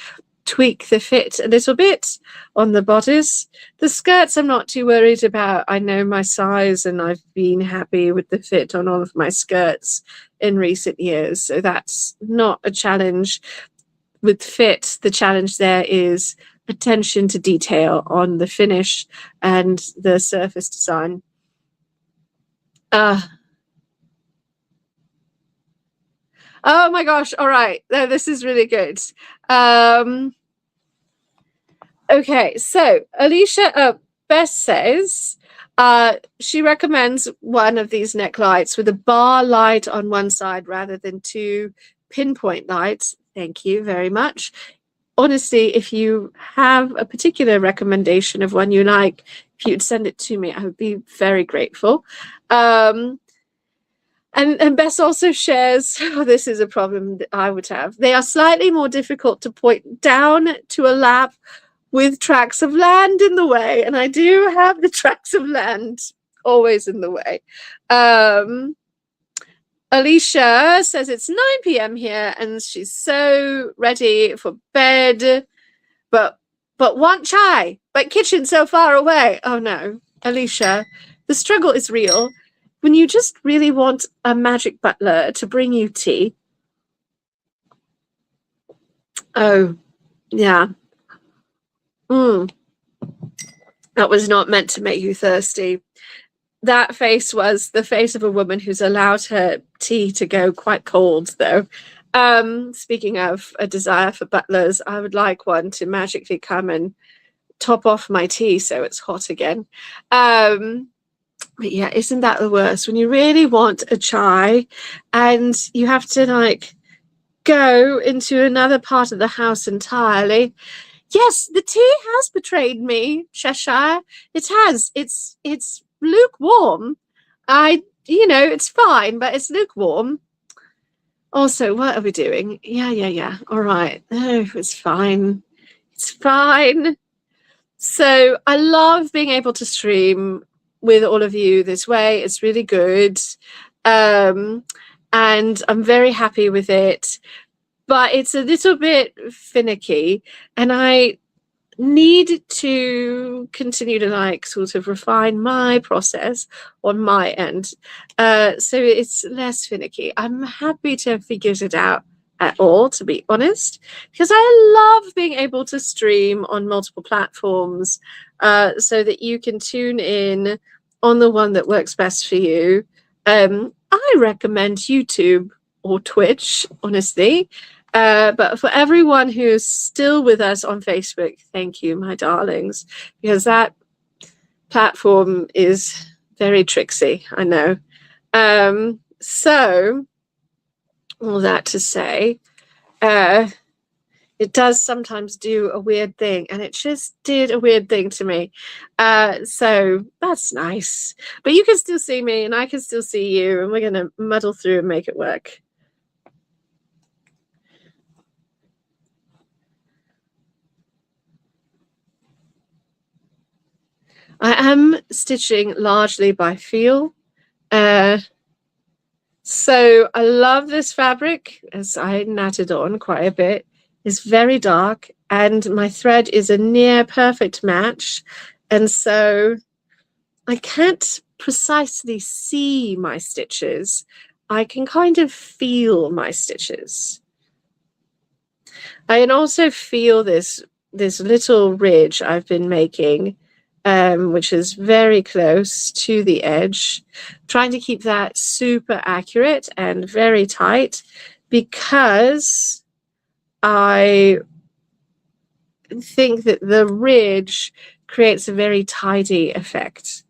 tweak the fit a little bit on the bodice. The skirts I'm not too worried about. I know my size and I've been happy with the fit on all of my skirts in recent years. So that's not a challenge. With fit, the challenge there is attention to detail on the finish and the surface design. Oh my gosh. All right. No, this is really good. Um, okay. So Alicia, Bess says she recommends one of these neck lights with a bar light on one side rather than two pinpoint lights. Thank you very much. Honestly, if you have a particular recommendation of one you like, if you'd send it to me, I would be very grateful. And Bess also shares, oh, this is a problem that I would have. They are slightly more difficult to point down to a lap with tracts of land in the way, and I do have the tracts of land always in the way. Alicia says it's 9 p.m. here, and she's so ready for bed, but want chai, but kitchen so far away. Oh no, Alicia, the struggle is real. When you just really want a magic butler to bring you tea. Oh, yeah. That was not meant to make you thirsty. That face was the face of a woman who's allowed her tea to go quite cold, though. Speaking of a desire for butlers, I would like one to magically come and top off my tea so it's hot again. But yeah, isn't that the worst? When you really want a chai and you have to like go into another part of the house entirely. Yes, the tea has betrayed me, Cheshire. It has. It's lukewarm. It's fine, but it's lukewarm. Also, what are we doing? Yeah. All right. Oh, it's fine. It's fine. So I love being able to stream with all of you this way. It's really good. And I'm very happy with it. But it's a little bit finicky. And I need to continue to like sort of refine my process on my end. So it's less finicky. I'm happy to have figured it out at all, to be honest, because I love being able to stream on multiple platforms so that you can tune in on the one that works best for you. I recommend YouTube or Twitch, honestly. But for everyone who's still with us on Facebook, thank you, my darlings, because that platform is very tricksy, I know. So, all that to say, it does sometimes do a weird thing, and it just did a weird thing to me. So that's nice. But you can still see me, and I can still see you, and we're going to muddle through and make it work. I am stitching largely by feel. So I love this fabric, as I natted on quite a bit. It's very dark, and my thread is a near perfect match. And so I can't precisely see my stitches. I can kind of feel my stitches. I can also feel this little ridge I've been making, which is very close to the edge, trying to keep that super accurate and very tight because I think that the ridge creates a very tidy effect.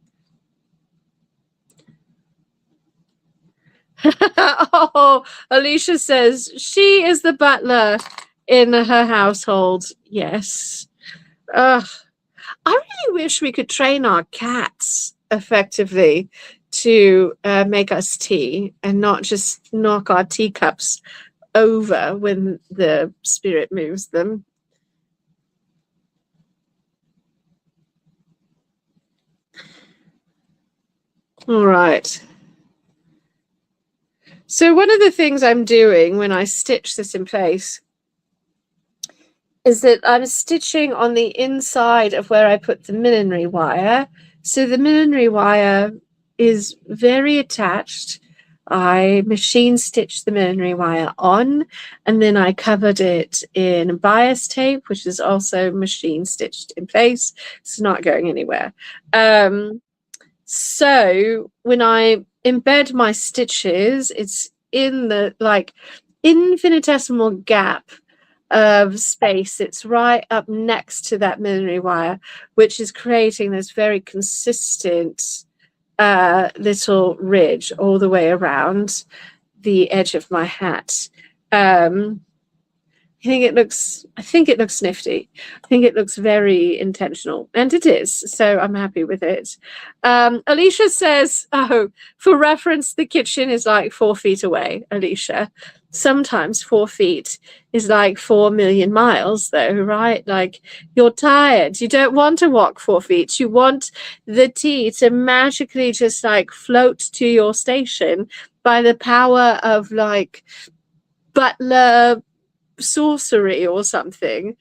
Oh, Alicia says she is the butler in her household. Yes. Ugh. I really wish we could train our cats effectively to make us tea and not just knock our teacups over when the spirit moves them. All right. So one of the things I'm doing when I stitch this in place is that I'm stitching on the inside of where I put the millinery wire. So the millinery wire is very attached. I machine stitched the millinery wire on, and then I covered it in bias tape, which is also machine stitched in place. It's not going anywhere. So when I embed my stitches, it's in the infinitesimal gap of space. It's right up next to that millinery wire, which is creating this very consistent little ridge all the way around the edge of my hat. I think it looks nifty. I think it looks very intentional, and it is. So I'm happy with it. Alicia says, "Oh, for reference, the kitchen is like 4 feet away." Alicia, sometimes 4 feet is like 4 million miles, though, right? Like you're tired. You don't want to walk 4 feet. You want the tea to magically just like float to your station by the power of like butler sorcery or something.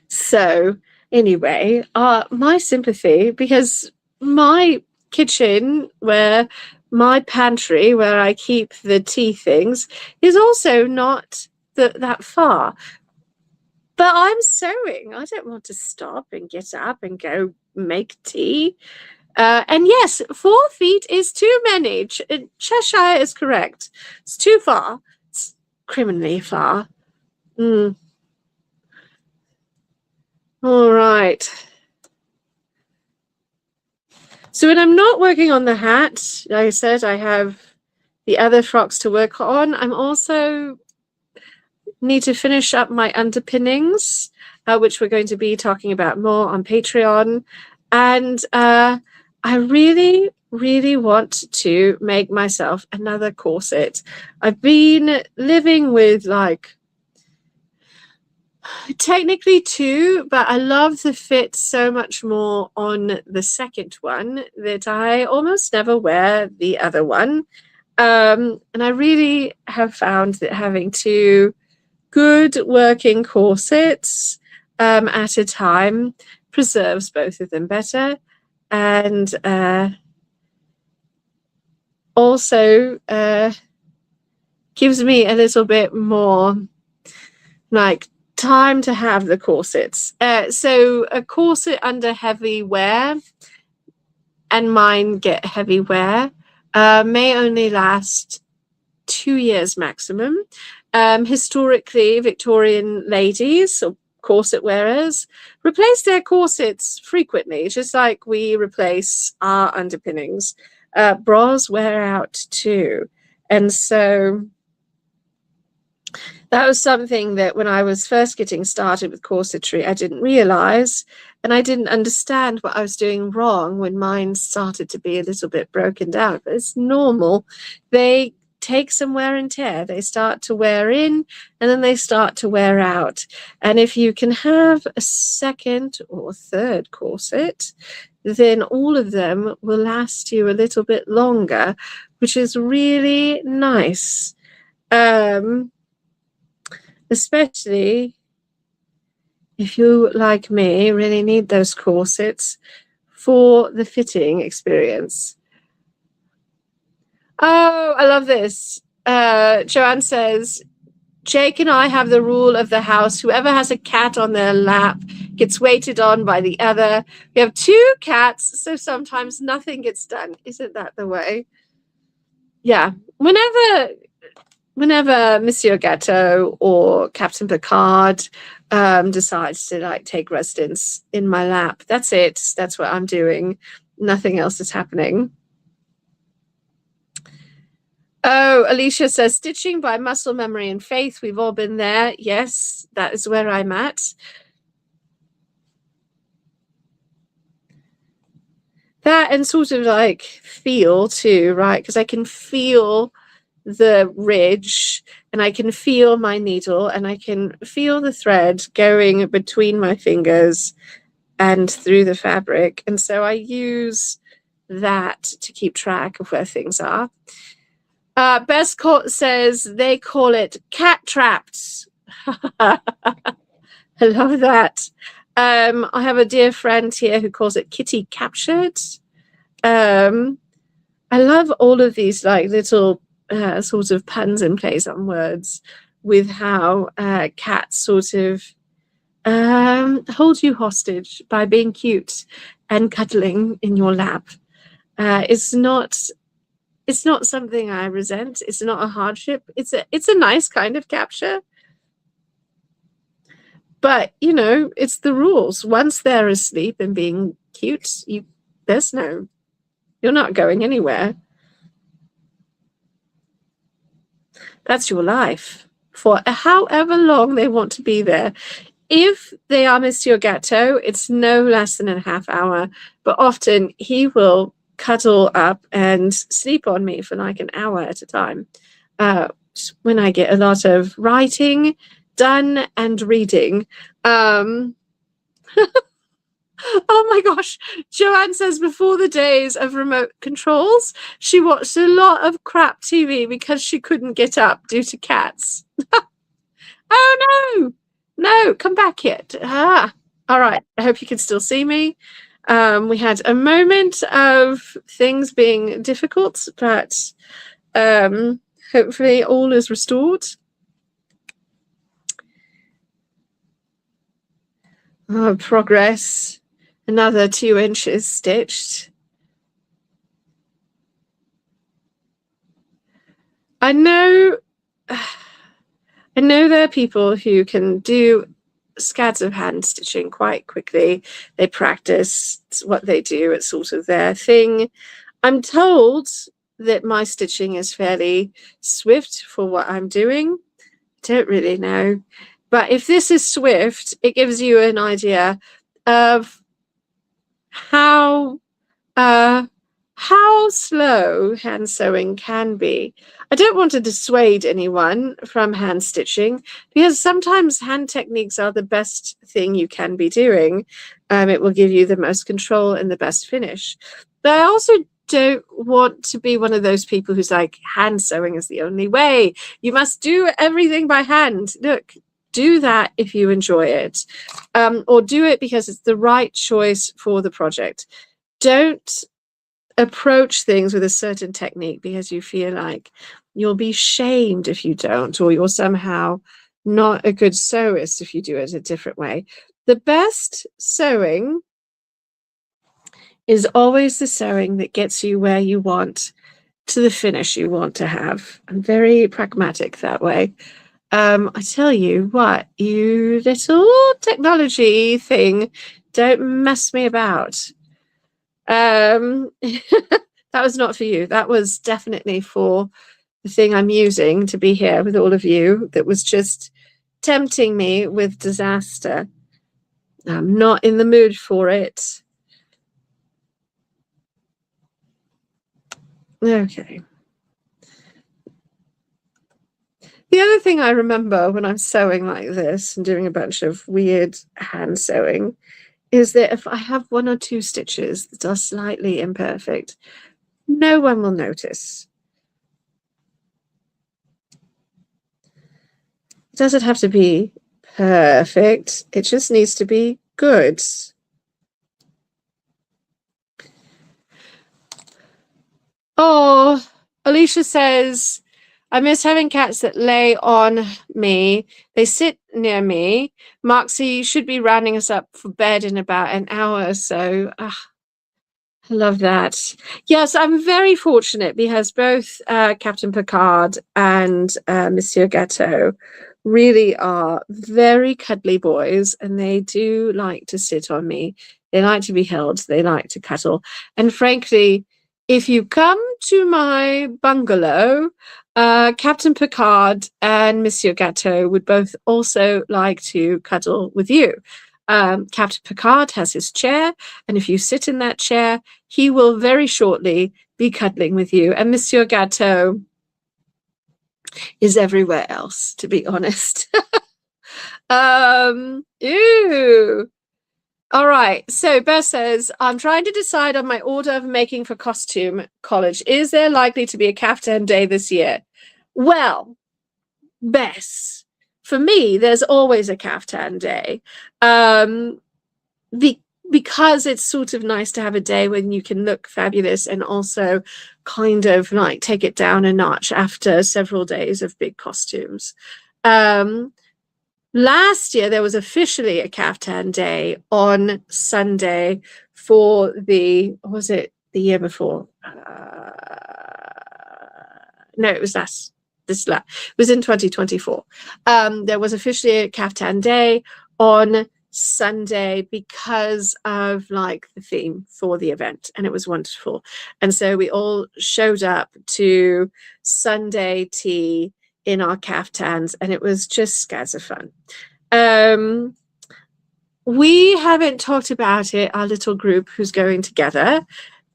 So anyway, my sympathy, because my kitchen, where my pantry, where I keep the tea things, is also not that far. But I'm sewing. I don't want to stop and get up and go make tea. And yes, 4 feet is too many. Cheshire is correct. It's too far. It's criminally far. All right. So when I'm not working on the hat, like I said, I have the other frocks to work on. I'm also need to finish up my underpinnings, which we're going to be talking about more on Patreon. And I really, really want to make myself another corset. I've been living with like technically 2, but I love the fit so much more on the second one that I almost never wear the other one. And I really have found that having 2 good working corsets at a time preserves both of them better, and also gives me a little bit more like time to have the corsets. So a corset under heavy wear, and mine get heavy wear, may only last 2 years maximum. Historically, Victorian ladies or corset wearers replace their corsets frequently, just like we replace our underpinnings. Bras wear out too. And so that was something that when I was first getting started with corsetry, I didn't realize, and I didn't understand what I was doing wrong when mine started to be a little bit broken down. But it's normal. They take some wear and tear. They start to wear in, and then they start to wear out. And if you can have a second or third corset, then all of them will last you a little bit longer, which is really nice. Especially if you, like me, really need those corsets for the fitting experience. Oh, I love this. Joanne says, Jake and I have the rule of the house. Whoever has a cat on their lap gets waited on by the other. We have 2 cats, so sometimes nothing gets done. Isn't that the way? Yeah. Whenever Monsieur Gâteau or Captain Picard decides to like take residence in my lap, that's it. That's what I'm doing. Nothing else is happening. Oh, Alicia says, stitching by muscle memory and faith. We've all been there. Yes, that is where I'm at. That and sort of like feel too, right? Because I can feel the ridge, and I can feel my needle, and I can feel the thread going between my fingers and through the fabric. And so I use that to keep track of where things are. Best says they call it cat trapped. I love that. I have a dear friend here who calls it kitty captured. I love all of these like little sort of puns and plays on words with how cats sort of hold you hostage by being cute and cuddling in your lap. It's not It's not something I resent. It's not a hardship. It's a nice kind of capture. But it's the rules. Once they're asleep and being cute, you're not going anywhere. That's your life for however long they want to be there. If they are Monsieur Gâteau, it's no less than a half hour, but often he will cuddle up and sleep on me for like an hour at a time. When I get a lot of writing done and reading. Oh my gosh. Joanne says before the days of remote controls, she watched a lot of crap TV because she couldn't get up due to cats. Oh no. No, come back yet. All right. I hope you can still see me. We had a moment of things being difficult, but hopefully all is restored. Oh, progress. Another 2 inches stitched. I know there are people who can do scads of hand stitching quite quickly. They practice what they do. It's sort of their thing. I'm told that my stitching is fairly swift for what I'm doing. Don't really know. But if this is swift, it gives you an idea of how slow hand sewing can be. I don't want to dissuade anyone from hand stitching because sometimes hand techniques are the best thing you can be doing. It will give you the most control and the best finish. But I also don't want to be one of those people who's like, hand sewing is the only way. You must do everything by hand. Look, do that if you enjoy it, or do it because it's the right choice for the project. Don't approach things with a certain technique because you feel like you'll be shamed if you don't, or you're somehow not a good sewist if you do it a different way. The best sewing is always the sewing that gets you where you want to the finish you want to have. I'm very pragmatic that way. I tell you what, you little technology thing, don't mess me about. That was not for you. That was definitely for the thing I'm using to be here with all of you that was just tempting me with disaster. I'm not in the mood for it. Okay. The other thing I remember when I'm sewing like this and doing a bunch of weird hand sewing is that if I have 1 or 2 stitches that are slightly imperfect, no one will notice. It doesn't have to be perfect. It just needs to be good. Oh, Alicia says, I miss having cats that lay on me. They sit near me. Moxie should be rounding us up for bed in about an hour or so. I love that. Yes, I'm very fortunate because both Captain Picard and Monsieur Gâteau really are very cuddly boys, and they do like to sit on me. They like to be held. They like to cuddle. And frankly, if you come to my bungalow, Captain Picard and Monsieur Gâteau would both also like to cuddle with you. Captain Picard has his chair, and if you sit in that chair, he will very shortly be cuddling with you. And Monsieur Gâteau is everywhere else, to be honest. Ew. All right. So Beth says, I'm trying to decide on my order of making for costume college. Is there likely to be a caftan day this year? Well, Bess, for me, there's always a caftan day. Because it's sort of nice to have a day when you can look fabulous and also kind of like take it down a notch after several days of big costumes. Last year, there was officially a caftan day on Sunday for was it the year before? no, it was it was in 2024. There was officially a Kaftan Day on Sunday because of like the theme for the event, and it was wonderful. And so we all showed up to Sunday tea in our kaftans, and it was just scads of fun. We haven't talked about it, our little group who's going together,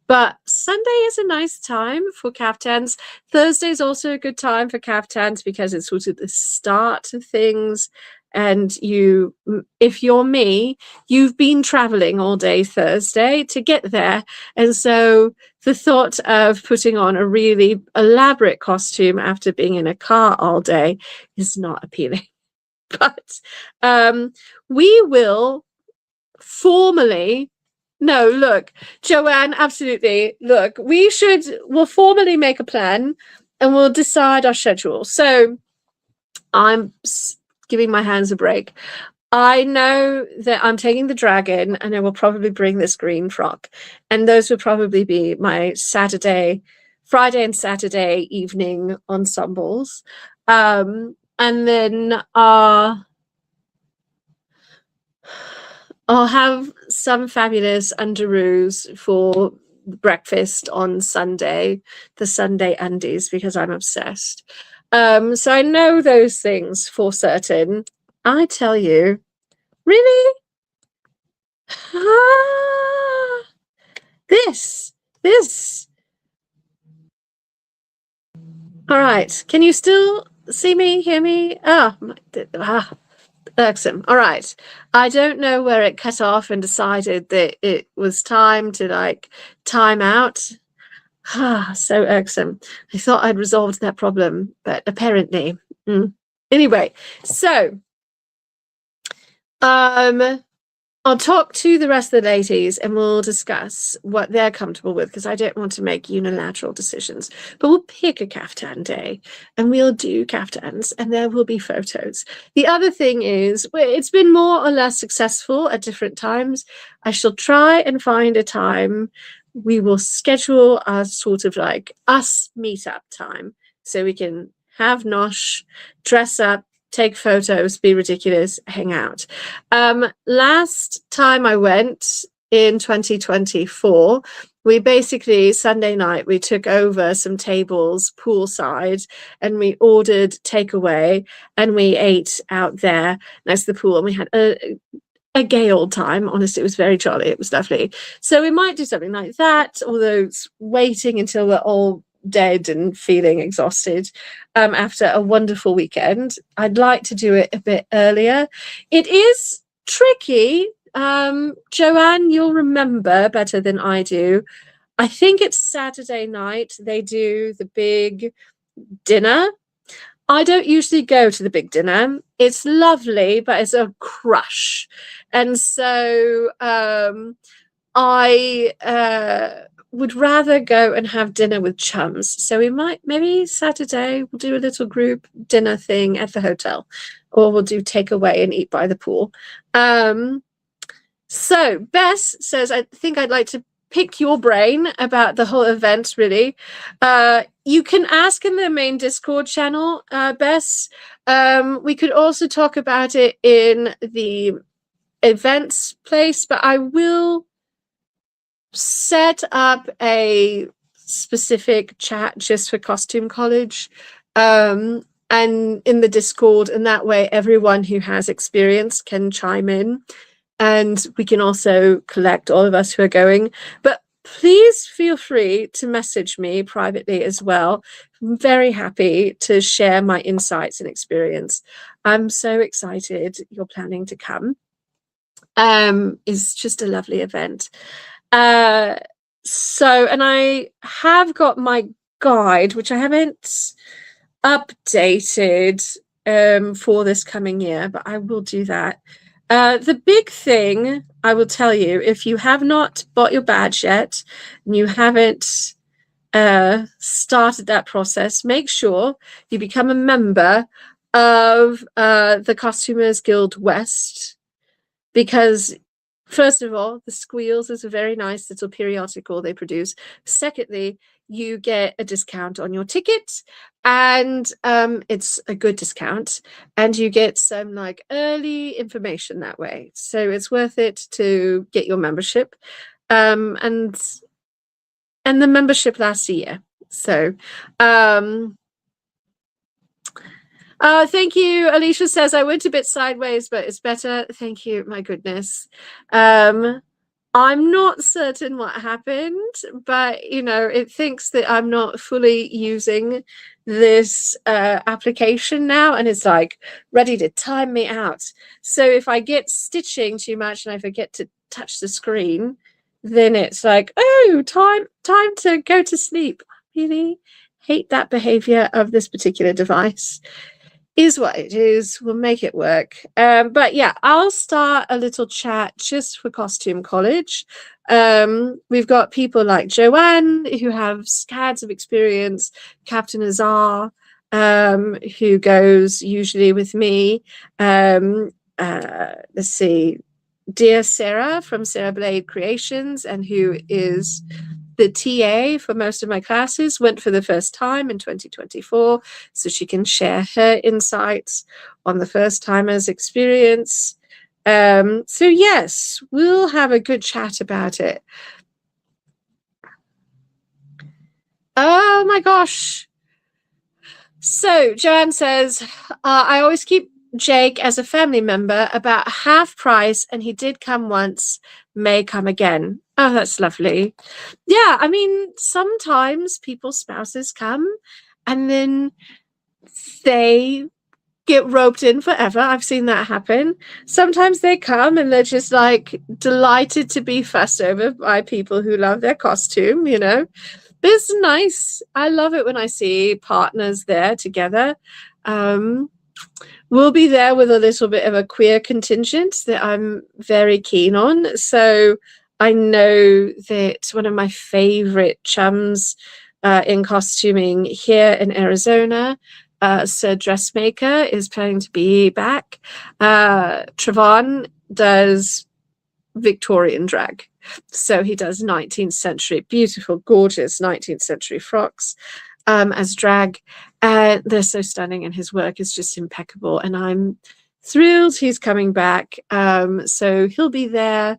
but Sunday is a nice time for kaftans. Thursday is also a good time for kaftans because it's sort of the start of things. And you, if you're me, you've been traveling all day Thursday to get there. And so the thought of putting on a really elaborate costume after being in a car all day is not appealing. But we will formally, no, look, Joanne, absolutely. Look, we'll formally make a plan and we'll decide our schedule. So I'm giving my hands a break. I know that I'm taking the dragon and I will probably bring this green frock. And those will probably be my Friday and Saturday evening ensembles. And then I'll have some fabulous underoos for breakfast on Sunday, the Sunday undies, because I'm obsessed. So I know those things for certain. I tell you, really? This. All right. Can you still see me, hear me? Irksome. All right. I don't know where it cut off and decided that it was time to like time out. So irksome. I thought I'd resolved that problem, but apparently. Anyway, so I'll talk to the rest of the ladies and we'll discuss what they're comfortable with, because I don't want to make unilateral decisions. But we'll pick a kaftan day and we'll do kaftans and there will be photos. The other thing is, it's been more or less successful at different times. I shall try and find a time. We will schedule a sort of like us meetup time so we can have nosh, dress up, take photos, be ridiculous, hang out. Last time I went in 2024, we basically, Sunday night, we took over some tables poolside and we ordered takeaway and we ate out there next to the pool and we had a gay old time. Honestly, it was very jolly. It was lovely. So we might do something like that, although it's waiting until we're all dead and feeling exhausted after a wonderful weekend. I'd like to do it a bit earlier. It is tricky. Joanne, you'll remember better than I do. I think it's Saturday night they do the big dinner. I don't usually go to the big dinner. It's lovely, but it's a crush. And so I would rather go and have dinner with chums. So we might, maybe Saturday, we'll do a little group dinner thing at the hotel, or we'll do takeaway and eat by the pool. So Bess says, I think I'd like to pick your brain about the whole event, really. You can ask in the main Discord channel, Bess. We could also talk about it in the events place, but I will set up a specific chat just for Costume College and in the Discord, and that way everyone who has experience can chime in, and we can also collect all of us who are going. But please feel free to message me privately as well. I'm very happy to share my insights and experience. I'm so excited you're planning to come. It's just a lovely event. So, and I have got my guide, which I haven't updated for this coming year, but I will do that. The big thing I will tell you, if you have not bought your badge yet and you haven't started that process, make sure you become a member of the Costumers Guild West, because first of all, the Squeals is a very nice little periodical they produce. Secondly, you get a discount on your ticket, and it's a good discount, and you get some like early information that way. So it's worth it to get your membership. And the membership lasts a year. So thank you. Alicia says I went a bit sideways, but it's better. Thank you. My goodness. I'm not certain what happened, but it thinks that I'm not fully using this application now, and it's like ready to time me out. So if I get stitching too much and I forget to touch the screen, then it's like, oh, time to go to sleep. I really hate that behavior of this particular device. Is what it is. We'll make it work. But yeah, I'll start a little chat just for Costume College. We've got people like Joanne who have scads of experience, Captain Azar, who goes usually with me. Let's see, dear Sarah from Sarah Blade Creations, and who is the TA for most of my classes, went for the first time in 2024, so she can share her insights on the first timers experience. So yes, we'll have a good chat about it. Oh my gosh. So Joanne says, I always keep Jake as a family member about half price, and he did come once, may come again. Oh, that's lovely. Yeah, I mean, sometimes people's spouses come and then they get roped in forever. I've seen that happen. Sometimes they come and they're just like delighted to be fussed over by people who love their costume, But it's nice. I love it when I see partners there together. We'll be there with a little bit of a queer contingent that I'm very keen on. So I know that one of my favorite chums in costuming here in Arizona, Sir Dressmaker, is planning to be back. Trevon does Victorian drag. So he does 19th century, beautiful, gorgeous 19th century frocks as drag. They're so stunning, and his work is just impeccable. And I'm thrilled he's coming back. So he'll be there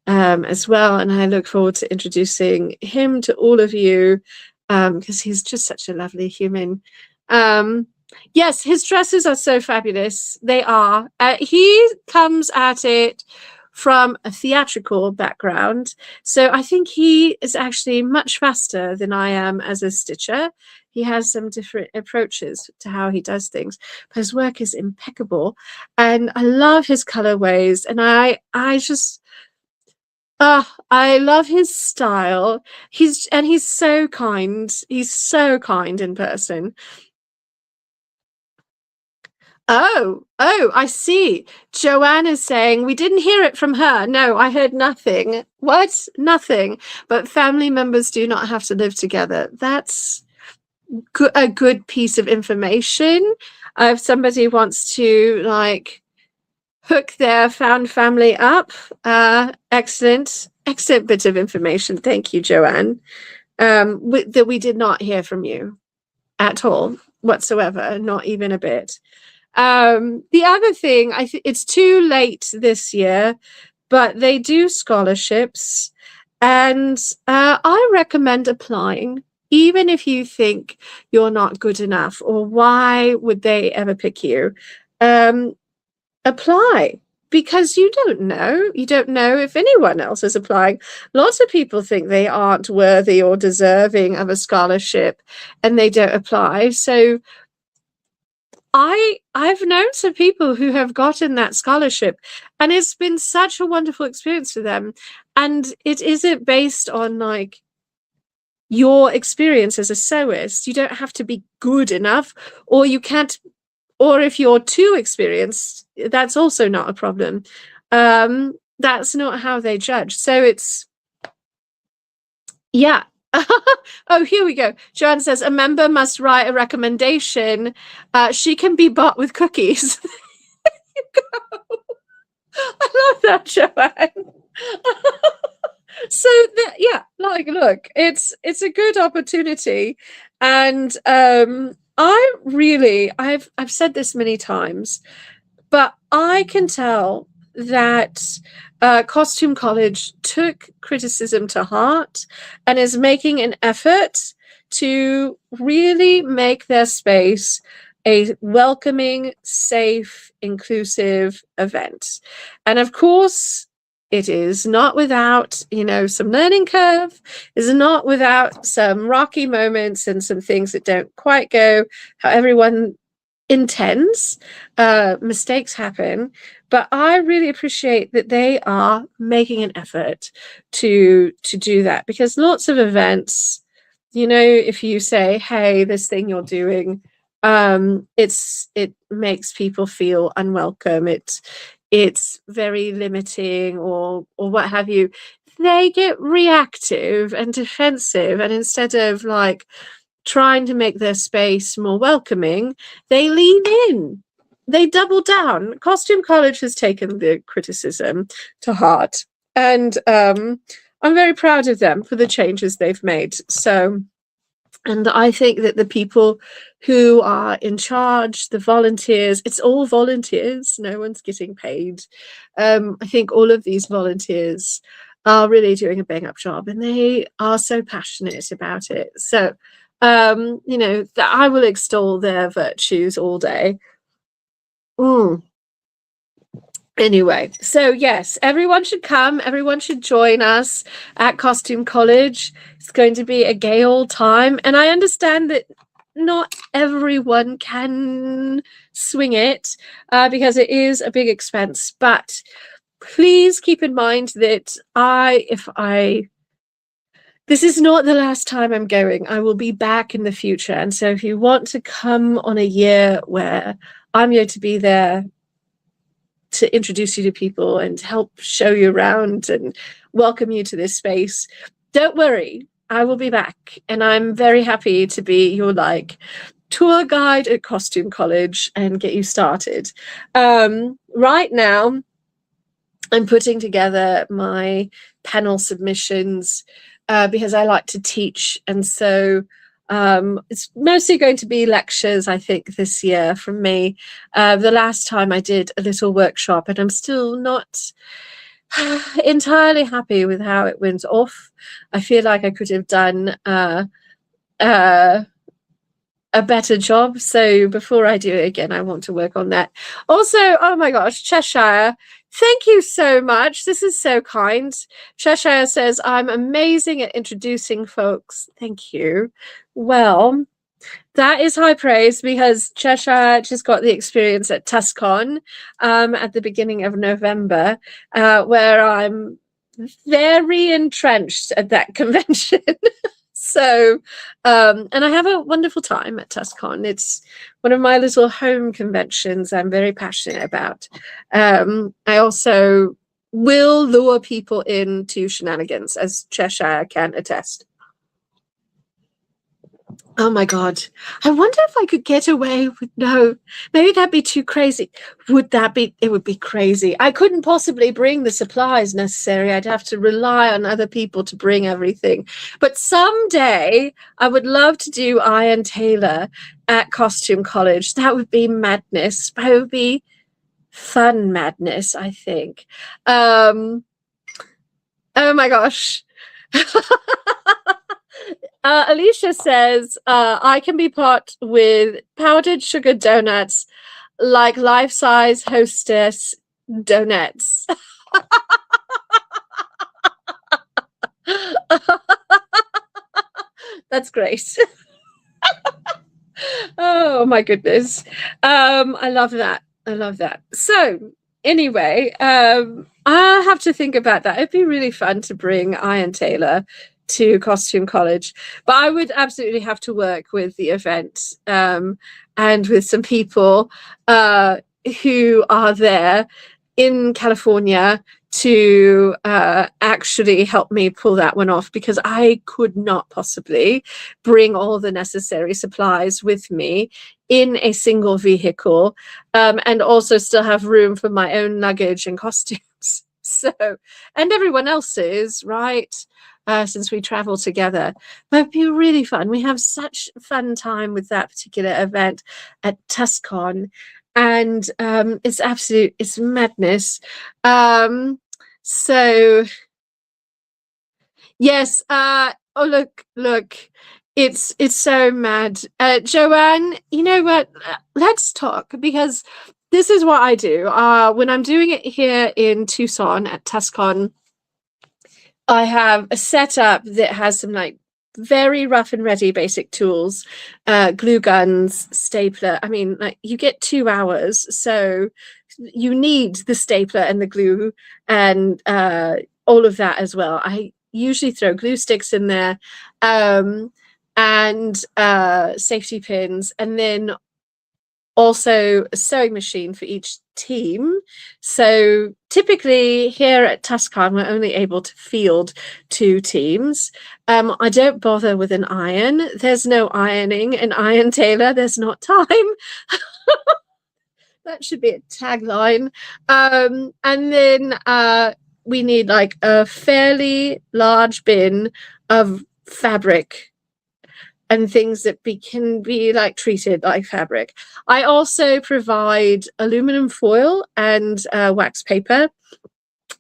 as well. And I look forward to introducing him to all of you because he's just such a lovely human. Yes, his dresses are so fabulous. They are. He comes at it from a theatrical background, so I think he is actually much faster than I am as a stitcher. He has some different approaches to how he does things, but his work is impeccable, and I love his colorways, and I just I love his style. He's so kind. He's so kind in person. Oh, I see. Joanne is saying we didn't hear it from her. No, I heard nothing. What? Nothing. But family members do not have to live together. That's a good piece of information. If somebody wants to like hook their found family up, excellent bit of information. Thank you, Joanne. That we did not hear from you at all whatsoever, not even a bit. The other thing, I think it's too late this year, but they do scholarships, and I recommend applying, even if you think you're not good enough, or why would they ever pick you? Apply, because you don't know. You don't know if anyone else is applying. Lots of people think they aren't worthy or deserving of a scholarship, and they don't apply. So I've known some people who have gotten that scholarship, and it's been such a wonderful experience for them. And it isn't based on like your experience as a sewist. You don't have to be good enough, or you can't, or if you're too experienced, that's also not a problem. That's not how they judge. So it's, yeah. Oh, here we go. Joanne says a member must write a recommendation. She can be bought with cookies. There you go. I love that, Joanne. So yeah, Like, look, it's a good opportunity, and I've said this many times, but I can tell that Costume College took criticism to heart and is making an effort to really make their space a welcoming, safe, inclusive event. And of course, it is not without, some learning curve, is not without some rocky moments and some things that don't quite go how everyone intends. Mistakes happen, but I really appreciate that they are making an effort to do that, because lots of events, if you say, hey, this thing you're doing, it makes people feel unwelcome, it's very limiting, or what have you. They get reactive and defensive, and instead of like trying to make their space more welcoming, they lean in, they double down. Costume College has taken the criticism to heart, and I'm very proud of them for the changes they've made. So, and I think that the people who are in charge, the volunteers, it's all volunteers, no one's getting paid. I think all of these volunteers are really doing a bang up job, and they are so passionate about it. So, I will extol their virtues all day. Mm. Anyway, so yes, everyone should come. Everyone should join us at Costume College. It's going to be a gay old time. And I understand that not everyone can swing it because it is a big expense. But please keep in mind that this is not the last time I'm going. I will be back in the future. And so if you want to come on a year where I'm going to be there to introduce you to people and help show you around and welcome you to this space, don't worry, I will be back. And I'm very happy to be your tour guide at Costume College and get you started. Right now, I'm putting together my panel submissions because I like to teach. And so it's mostly going to be lectures, I think, this year from me. The last time I did a little workshop, and I'm still not entirely happy with how it went off. I feel like I could have done a better job. So before I do it again, I want to work on that. Also, oh my gosh, Cheshire, thank you so much. This is so kind. Cheshire says, I'm amazing at introducing folks. Thank you. Well, that is high praise, because Cheshire just got the experience at TUSCON at the beginning of November, where I'm very entrenched at that convention. So, and I have a wonderful time at TUSCON. It's one of my little home conventions I'm very passionate about. I also will lure people into shenanigans, as Cheshire can attest. Oh my God. I wonder if I could get away with, no, maybe that'd be too crazy. It would be crazy. I couldn't possibly bring the supplies necessary. I'd have to rely on other people to bring everything. But someday I would love to do Iron Taylor at Costume College. That would be madness. But it would be fun madness, I think. Oh my gosh. Alicia says, I can be pot with powdered sugar donuts, like life-size hostess donuts. That's great. Oh my goodness. I love that. I love that. So anyway, I'll have to think about that. It'd be really fun to bring Iron Taylor to Costume College, but I would absolutely have to work with the event and with some people who are there in California to actually help me pull that one off, because I could not possibly bring all the necessary supplies with me in a single vehicle and also still have room for my own luggage and costumes. So, and everyone else's, right? since we travel together. But it'd be really fun. We have such fun time with that particular event at TUSCon, and it's madness. So yes, oh look, it's so mad. Joanne, you know what? Let's talk, because this is what I do. When I'm doing it here in Tucson at TUSCon, I have a setup that has some like very rough and ready basic tools, glue guns, stapler. I mean, like, you get 2 hours, so you need the stapler and the glue and all of that as well. I usually throw glue sticks in there, and safety pins, and then also a sewing machine for each team. So typically here at TUSCon, we're only able to field 2 teams. I don't bother with an iron. There's no ironing an iron tailor. There's not time. That should be a tagline. And then we need like a fairly large bin of fabric and things that can be like treated like fabric. I also provide aluminum foil and wax paper.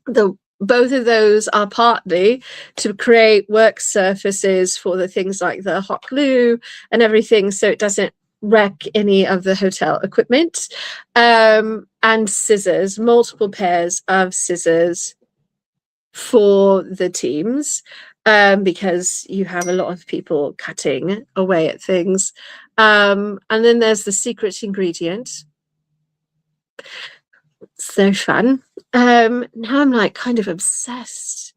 Both of those are partly to create work surfaces for the things like the hot glue and everything, so it doesn't wreck any of the hotel equipment. And scissors, multiple pairs of scissors for the teams, because you have a lot of people cutting away at things. And then there's the secret ingredient. So fun. Now I'm like kind of obsessed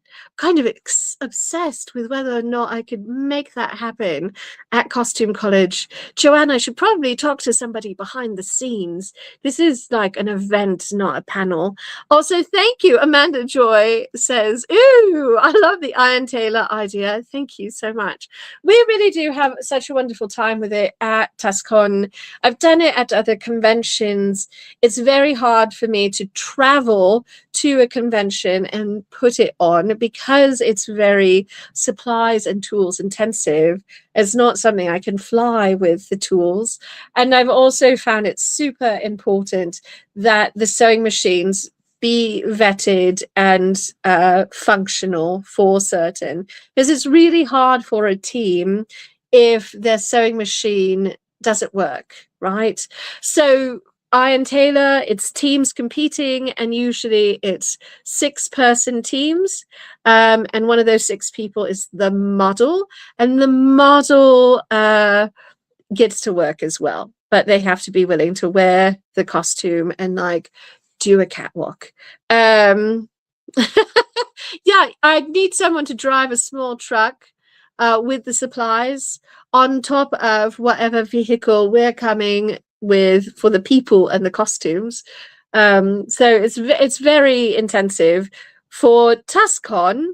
with whether or not I could make that happen at Costume College. Joanne, I should probably talk to somebody behind the scenes. This is like an event, not a panel. Also, thank you. Amanda Joy says, ooh, I love the Iron Tailor idea. Thank you so much. We really do have such a wonderful time with it at TUSCon. I've done it at other conventions. It's very hard for me to travel to a convention and put it on because it's very supplies and tools intensive. It's not something I can fly with the tools. And I've also found it super important that the sewing machines be vetted and functional for certain, because it's really hard for a team if their sewing machine doesn't work, right? So Iron Tailor, it's teams competing, and usually it's 6-person teams, and one of those 6 people is the model, and the model gets to work as well, but they have to be willing to wear the costume and like do a catwalk. Yeah, I need someone to drive a small truck with the supplies on top of whatever vehicle we're coming with for the people and the costumes. So it's very intensive. For TUSCon,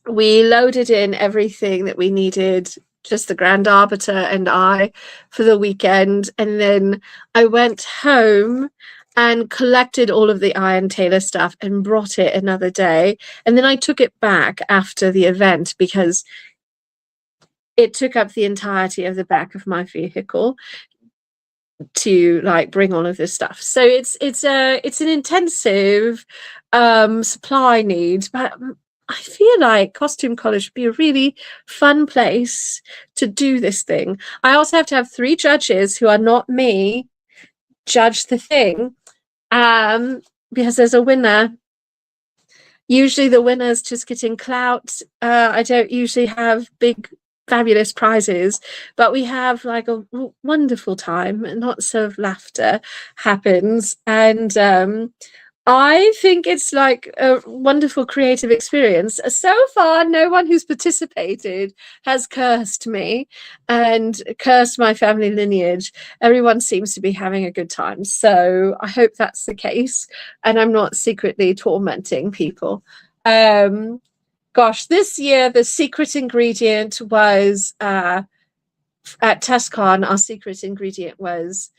we loaded in everything that we needed, just the Grand Arbiter and I, for the weekend, and then I went home and collected all of the Iron Tailor stuff and brought it another day, and then I took it back after the event because it took up the entirety of the back of my vehicle to like bring all of this stuff. So it's an intensive supply need, but I feel like Costume College would be a really fun place to do this thing. I also have to have 3 judges who are not me judge the thing, because there's a winner. Usually the winner's just getting clout. I don't usually have big fabulous prizes, but we have like a wonderful time and lots of laughter happens, and I think it's like a wonderful creative experience. So far, no one who's participated has cursed me and cursed my family lineage. Everyone seems to be having a good time, so I hope that's the case and I'm not secretly tormenting people. Gosh, this year the secret ingredient was at TUSCon. Our secret ingredient was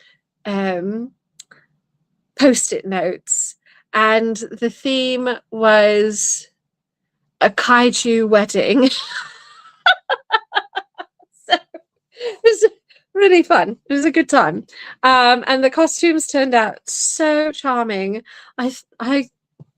post-it notes, and the theme was a kaiju wedding. So it was really fun. It was a good time. And the costumes turned out so charming. I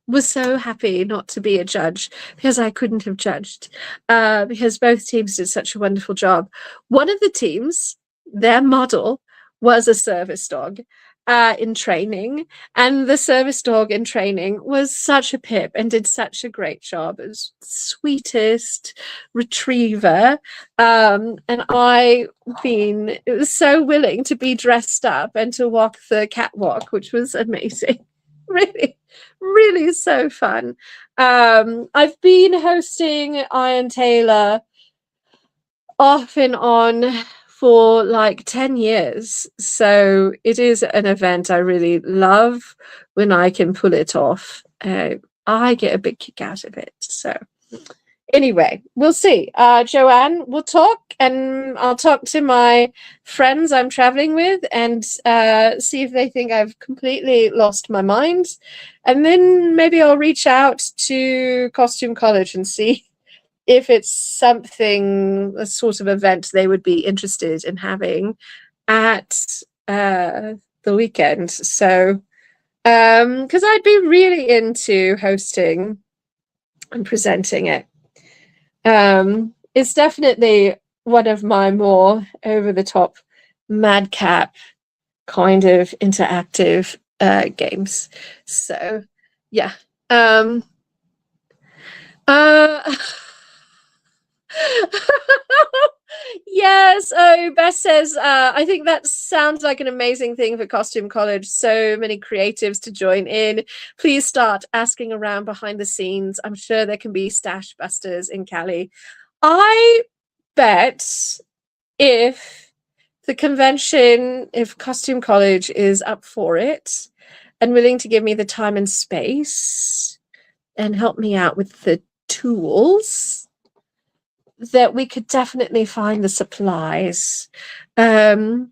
was so happy not to be a judge because I couldn't have judged because both teams did such a wonderful job. One of the teams, their model was a service dog in training, and the service dog in training was such a pip and did such a great job. It was the sweetest retriever. And it was so willing to be dressed up and to walk the catwalk, which was amazing. Really, really so fun. I've been hosting Iron Taylor off and on for like 10 years. So it is an event I really love when I can pull it off. I get a big kick out of it. So anyway, we'll see. Joanne, we'll talk, and I'll talk to my friends I'm traveling with and see if they think I've completely lost my mind. And then maybe I'll reach out to Costume College and see if it's something, a sort of event they would be interested in having at the weekend. So, because I'd be really into hosting and presenting it. It's definitely one of my more over-the-top madcap kind of interactive games. So, yeah. Yes. Oh, Beth says, I think that sounds like an amazing thing for Costume College. So many creatives to join in. Please start asking around behind the scenes. I'm sure there can be stash busters in Cali. I bet if if Costume College is up for it and willing to give me the time and space and help me out with the tools, that we could definitely find the supplies. And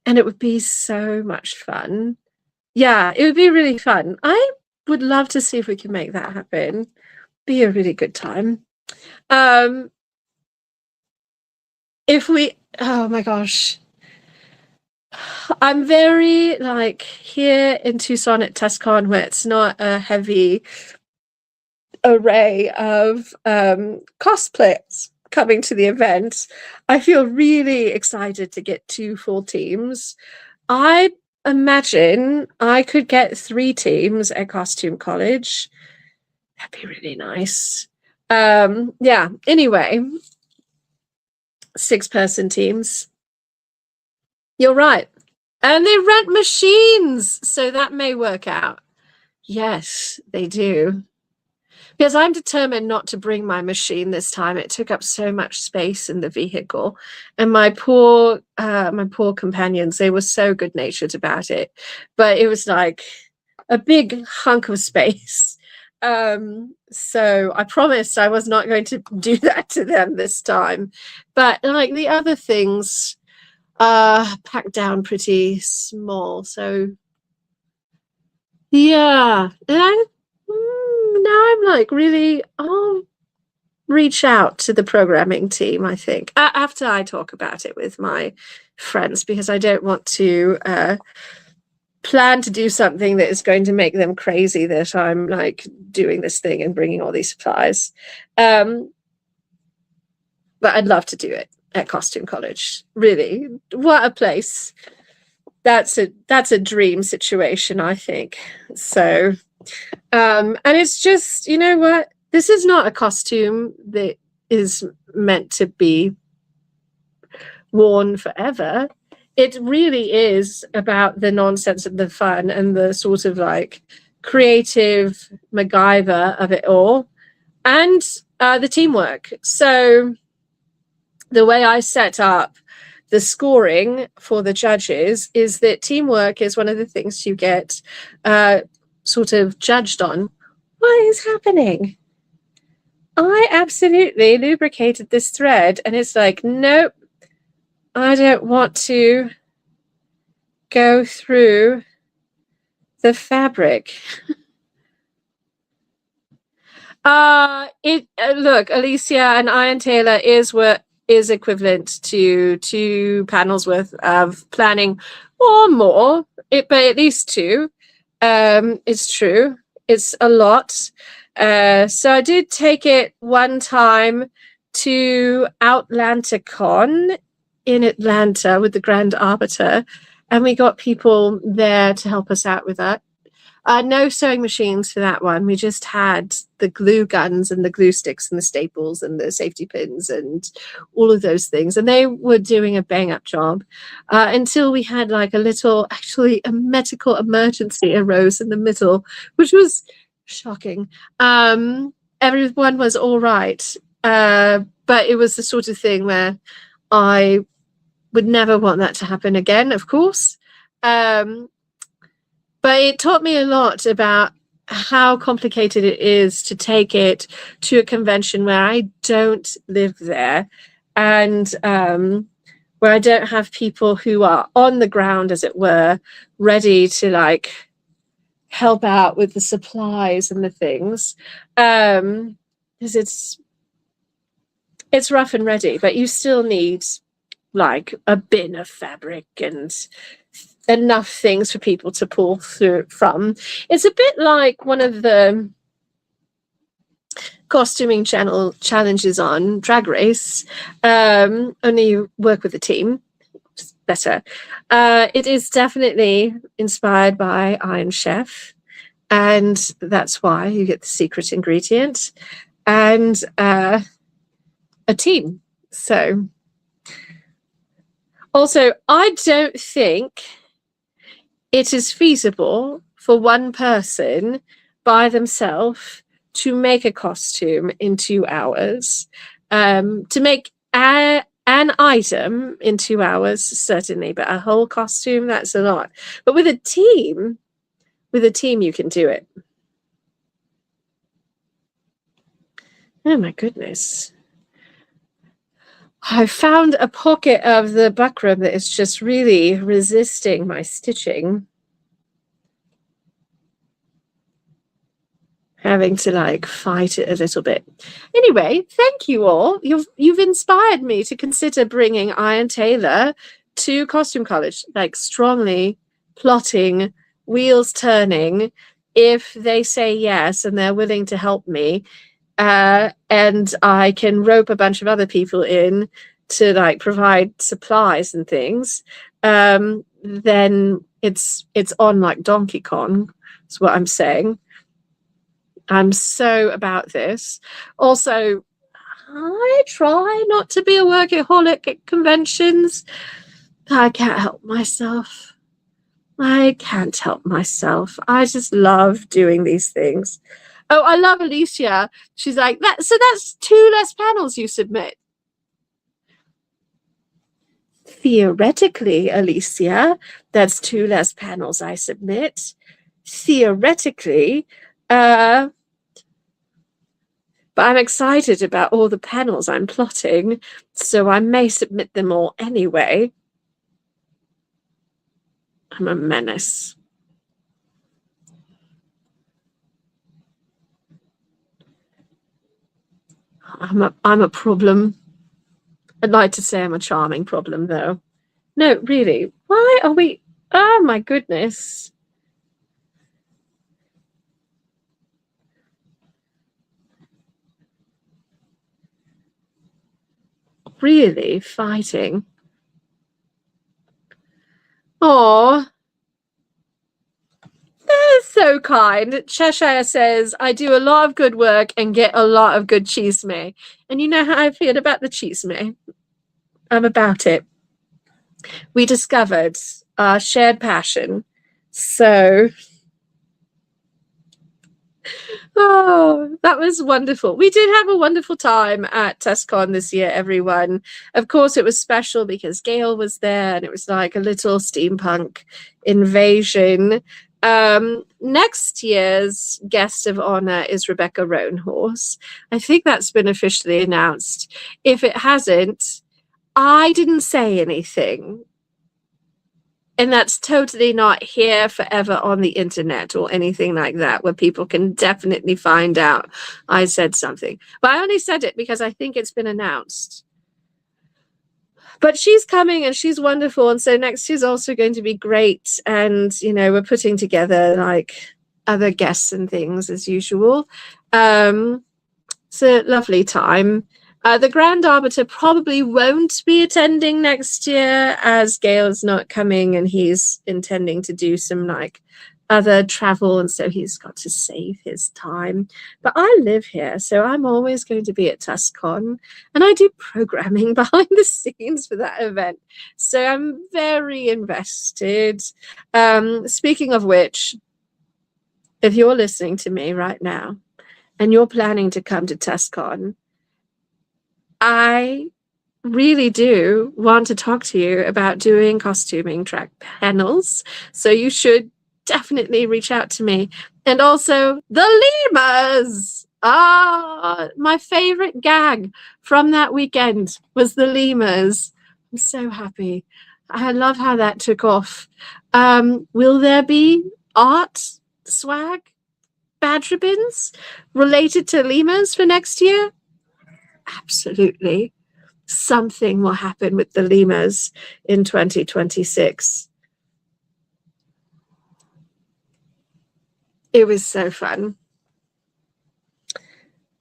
it would be so much fun. Yeah, it would be really fun. I would love to see if we can make that happen. Be a really good time. Oh my gosh. I'm very like here in Tucson at TestCon, where it's not a heavy array of cosplayers coming to the event. I feel really excited to get 2 full teams. I imagine I could get 3 teams at Costume College. That'd be really nice. Yeah, anyway, 6-person teams. You're right. And they rent machines, so that may work out. Yes, they do. Because I'm determined not to bring my machine this time. It took up so much space in the vehicle. And my poor companions, they were so good-natured about it. But it was like a big hunk of space. So I promised I was not going to do that to them this time. But like the other things packed down pretty small. So yeah. And now I'm like really, I'll reach out to the programming team, I think, after I talk about it with my friends, because I don't want to plan to do something that is going to make them crazy that I'm like doing this thing and bringing all these supplies. But I'd love to do it at Costume College. Really, what a place. That's a dream situation, I think. So and it's just, you know what? This is not a costume that is meant to be worn forever. It really is about the nonsense and the fun and the sort of like creative MacGyver of it all, and the teamwork. So the way I set up the scoring for the judges is that teamwork is one of the things you get sort of judged on. What is happening? I absolutely lubricated this thread, and it's like, nope, I don't want to go through the fabric. It look, Alicia, and Iron Taylor is what is equivalent to 2 panels worth of planning or more. But at least 2. It's true. It's a lot. So I did take it one time to Outlanticon in Atlanta with the Grand Arbiter, and we got people there to help us out with that. No sewing machines for that one. We just had the glue guns and the glue sticks and the staples and the safety pins and all of those things. And they were doing a bang up job until we had like actually a medical emergency arose in the middle, which was shocking. Everyone was all right. But it was the sort of thing where I would never want that to happen again, of course. But it taught me a lot about how complicated it is to take it to a convention where I don't live there, and where I don't have people who are on the ground, as it were, ready to like help out with the supplies and the things. Because it's rough and ready, but you still need like a bin of fabric and enough things for people to pull through from. It's a bit like one of the costuming channel challenges on Drag Race, only you work with a team. It's better. It is definitely inspired by Iron Chef, and that's why you get the secret ingredient and a team. So also, I don't think it is feasible for one person by themselves to make a costume in 2 hours. To make an item in 2 hours, certainly, but a whole costume, that's a lot. But with a team, you can do it. Oh my goodness. I found a pocket of the buckram that is just really resisting my stitching. Having to like fight it a little bit. Anyway, thank you all. You've inspired me to consider bringing Iron Taylor to Costume College, like strongly plotting, wheels turning, if they say yes and they're willing to help me. And I can rope a bunch of other people in to like provide supplies and things, then it's on like Donkey Kong, is what I'm saying. I'm so about this. Also, I try not to be a workaholic at conventions. I can't help myself. I can't help myself. I just love doing these things. Oh, I love Alicia. She's like, so that's 2 less panels you submit. Theoretically, Alicia, that's 2 less panels I submit. Theoretically, but I'm excited about all the panels I'm plotting, so I may submit them all anyway. I'm a menace. I'm a problem. I'd like to say I'm a charming problem, though. No, really. Why are we... Oh, my goodness. Really fighting. Oh, they're so kind. Cheshire says, I do a lot of good work and get a lot of good chisme. And you know how I feel about the chisme. I'm about it. We discovered our shared passion. So, oh, that was wonderful. We did have a wonderful time at TestCon this year, everyone. Of course, it was special because Gail was there and it was like a little steampunk invasion. Next year's guest of honor is Rebecca Roanhorse. I think that's been officially announced. If it hasn't, I didn't say anything. And that's totally not here forever on the internet or anything like that, where people can definitely find out I said something. But I only said it because I think it's been announced. But she's coming and she's wonderful. And so next year's also going to be great. And, you know, we're putting together like other guests and things as usual. It's a lovely time. The Grand Arbiter probably won't be attending next year as Gail's not coming and he's intending to do some like other travel, and so he's got to save his time. But I live here, so I'm always going to be at TuskCon, and I do programming behind the scenes for that event. So I'm very invested. Speaking of which, if you're listening to me right now and you're planning to come to TuskCon, I really do want to talk to you about doing costuming track panels. So you should definitely reach out to me. And also the lemurs. My favorite gag from that weekend was the lemurs. I'm so happy. I love how that took off. Will there be art, swag, badge ribbons related to lemurs for next year? Absolutely. Something will happen with the lemurs in 2026. It was so fun.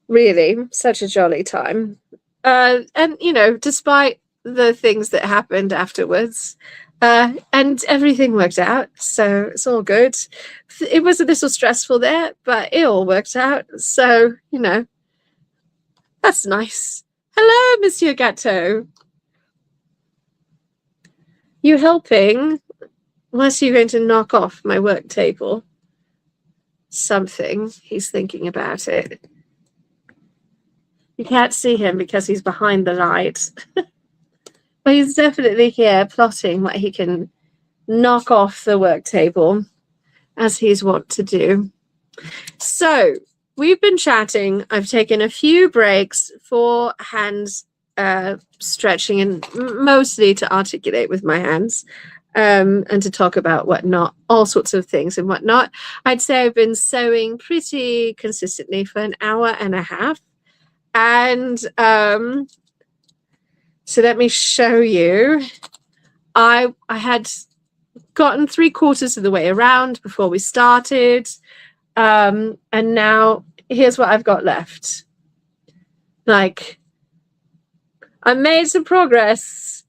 Really, such a jolly time. And, you know, despite the things that happened afterwards, and everything worked out, so it's all good. It was a little stressful there, but it all worked out. So, you know, that's nice. Hello, Monsieur Gatto. You helping? Unless you're going to knock off my work table. Something. He's thinking about it. You can't see him because he's behind the light. But he's definitely here plotting what he can knock off the work table, as he's wont to do. So, we've been chatting. I've taken a few breaks for hands stretching and mostly to articulate with my hands and to talk about whatnot, all sorts of things and whatnot. I'd say I've been sewing pretty consistently for an hour and a half. And so let me show you. I had gotten 3/4 of the way around before we started. And now here's what I've got left. Like, I made some progress,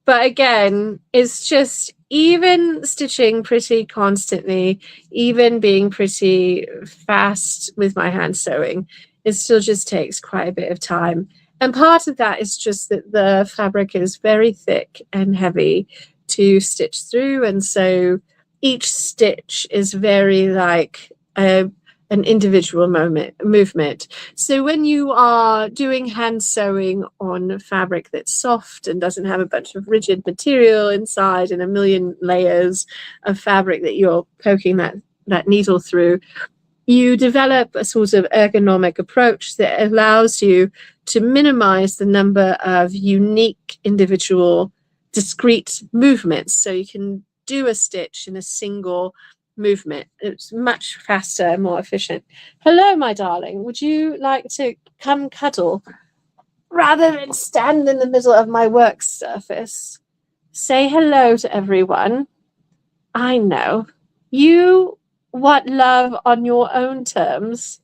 but again, it's just even stitching pretty constantly, even being pretty fast with my hand sewing, it still just takes quite a bit of time. And part of that is just that the fabric is very thick and heavy to stitch through. And so each stitch is very like an individual movement. So when you are doing hand sewing on fabric that's soft and doesn't have a bunch of rigid material inside and a million layers of fabric that you're poking that needle through, you develop a sort of ergonomic approach that allows you to minimize the number of unique, individual, discrete movements. So you can do a stitch in a single movement. It's much faster and more efficient. Hello, my darling. Would you like to come cuddle rather than stand in the middle of my work surface? Say hello to everyone. I know. You want love on your own terms.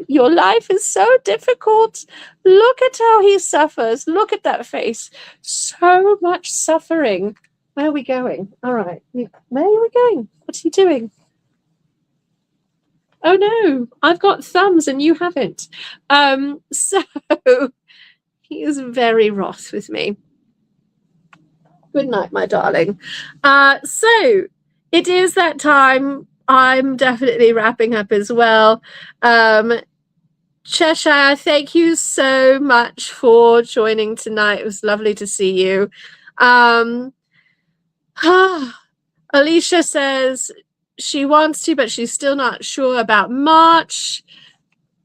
Your life is so difficult. Look at how he suffers. Look at that face. So much suffering. Where are we going? All right. Where are we going? What's he doing? Oh no, I've got thumbs and you haven't. So he is very wroth with me. Good night, my darling. So it is that time. I'm definitely wrapping up as well. Cheshire, thank you so much for joining tonight. It was lovely to see you. Alicia says she wants to, but she's still not sure about March.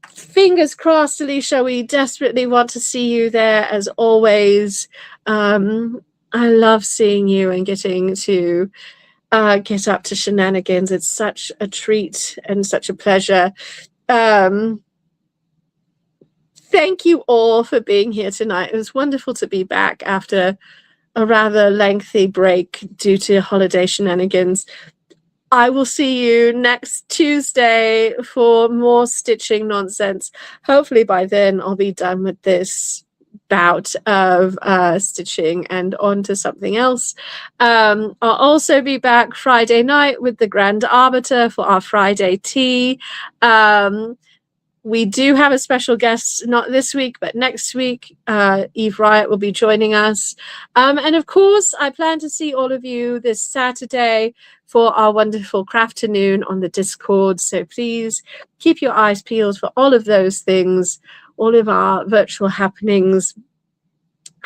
Fingers crossed, Alicia. We desperately want to see you there as always. I love seeing you and getting to get up to shenanigans. It's such a treat and such a pleasure. Thank you all for being here tonight. It was wonderful to be back after a rather lengthy break due to holiday shenanigans. I will see you next Tuesday for more stitching nonsense. Hopefully by then I'll be done with this bout of stitching and on to something else. I'll also be back Friday night with the Grand Arbiter for our Friday tea. We do have a special guest, not this week, but next week. Eve Riot will be joining us. And of course, I plan to see all of you this Saturday for our wonderful Crafternoon on the Discord. So please keep your eyes peeled for all of those things, all of our virtual happenings,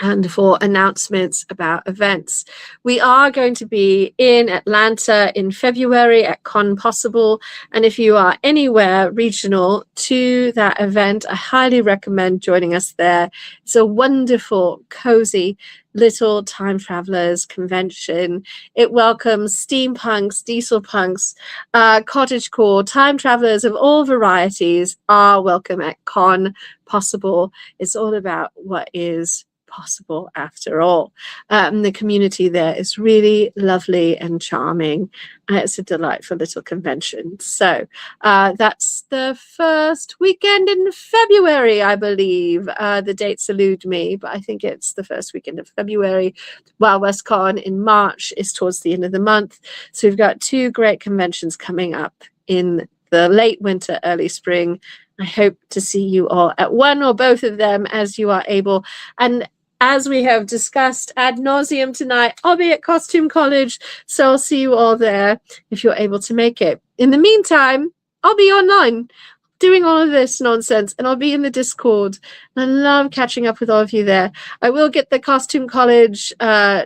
and for announcements about events. We are going to be in Atlanta in February at Con Possible. And if you are anywhere regional to that event, I highly recommend joining us there. It's a wonderful, cozy little time travelers convention. It welcomes steampunks, diesel punks, cottagecore, time travelers of all varieties are welcome at Con Possible. It's all about what is possible after all. The community there is really lovely and charming. It's a delightful little convention. So that's the first weekend in February, I believe. The dates elude me, but I think it's the first weekend of February. Wild West Con in March is towards the end of the month. So we've got two great conventions coming up in the late winter, early spring. I hope to see you all at one or both of them as you are able. And as we have discussed ad nauseum tonight, I'll be at Costume College, so I'll see you all there if you're able to make it. In the meantime, I'll be online doing all of this nonsense, and I'll be in the Discord. And I love catching up with all of you there. I will get the Costume College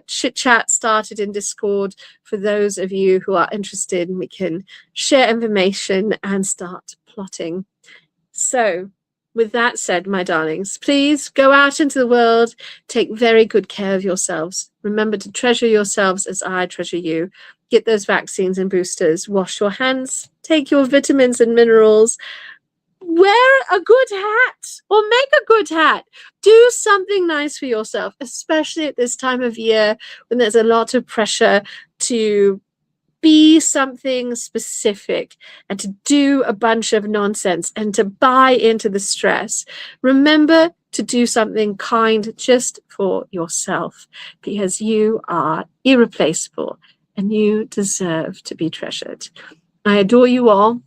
chit chat started in Discord for those of you who are interested, and we can share information and start plotting. So, with that said, my darlings, please go out into the world, take very good care of yourselves. Remember to treasure yourselves as I treasure you. Get those vaccines and boosters. Wash your hands. Take your vitamins and minerals. Wear a good hat or make a good hat. Do something nice for yourself, especially at this time of year when there's a lot of pressure to be something specific and to do a bunch of nonsense and to buy into the stress. Remember to do something kind just for yourself, because you are irreplaceable and you deserve to be treasured. I adore you all.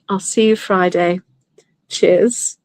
I'll see you Friday. Cheers.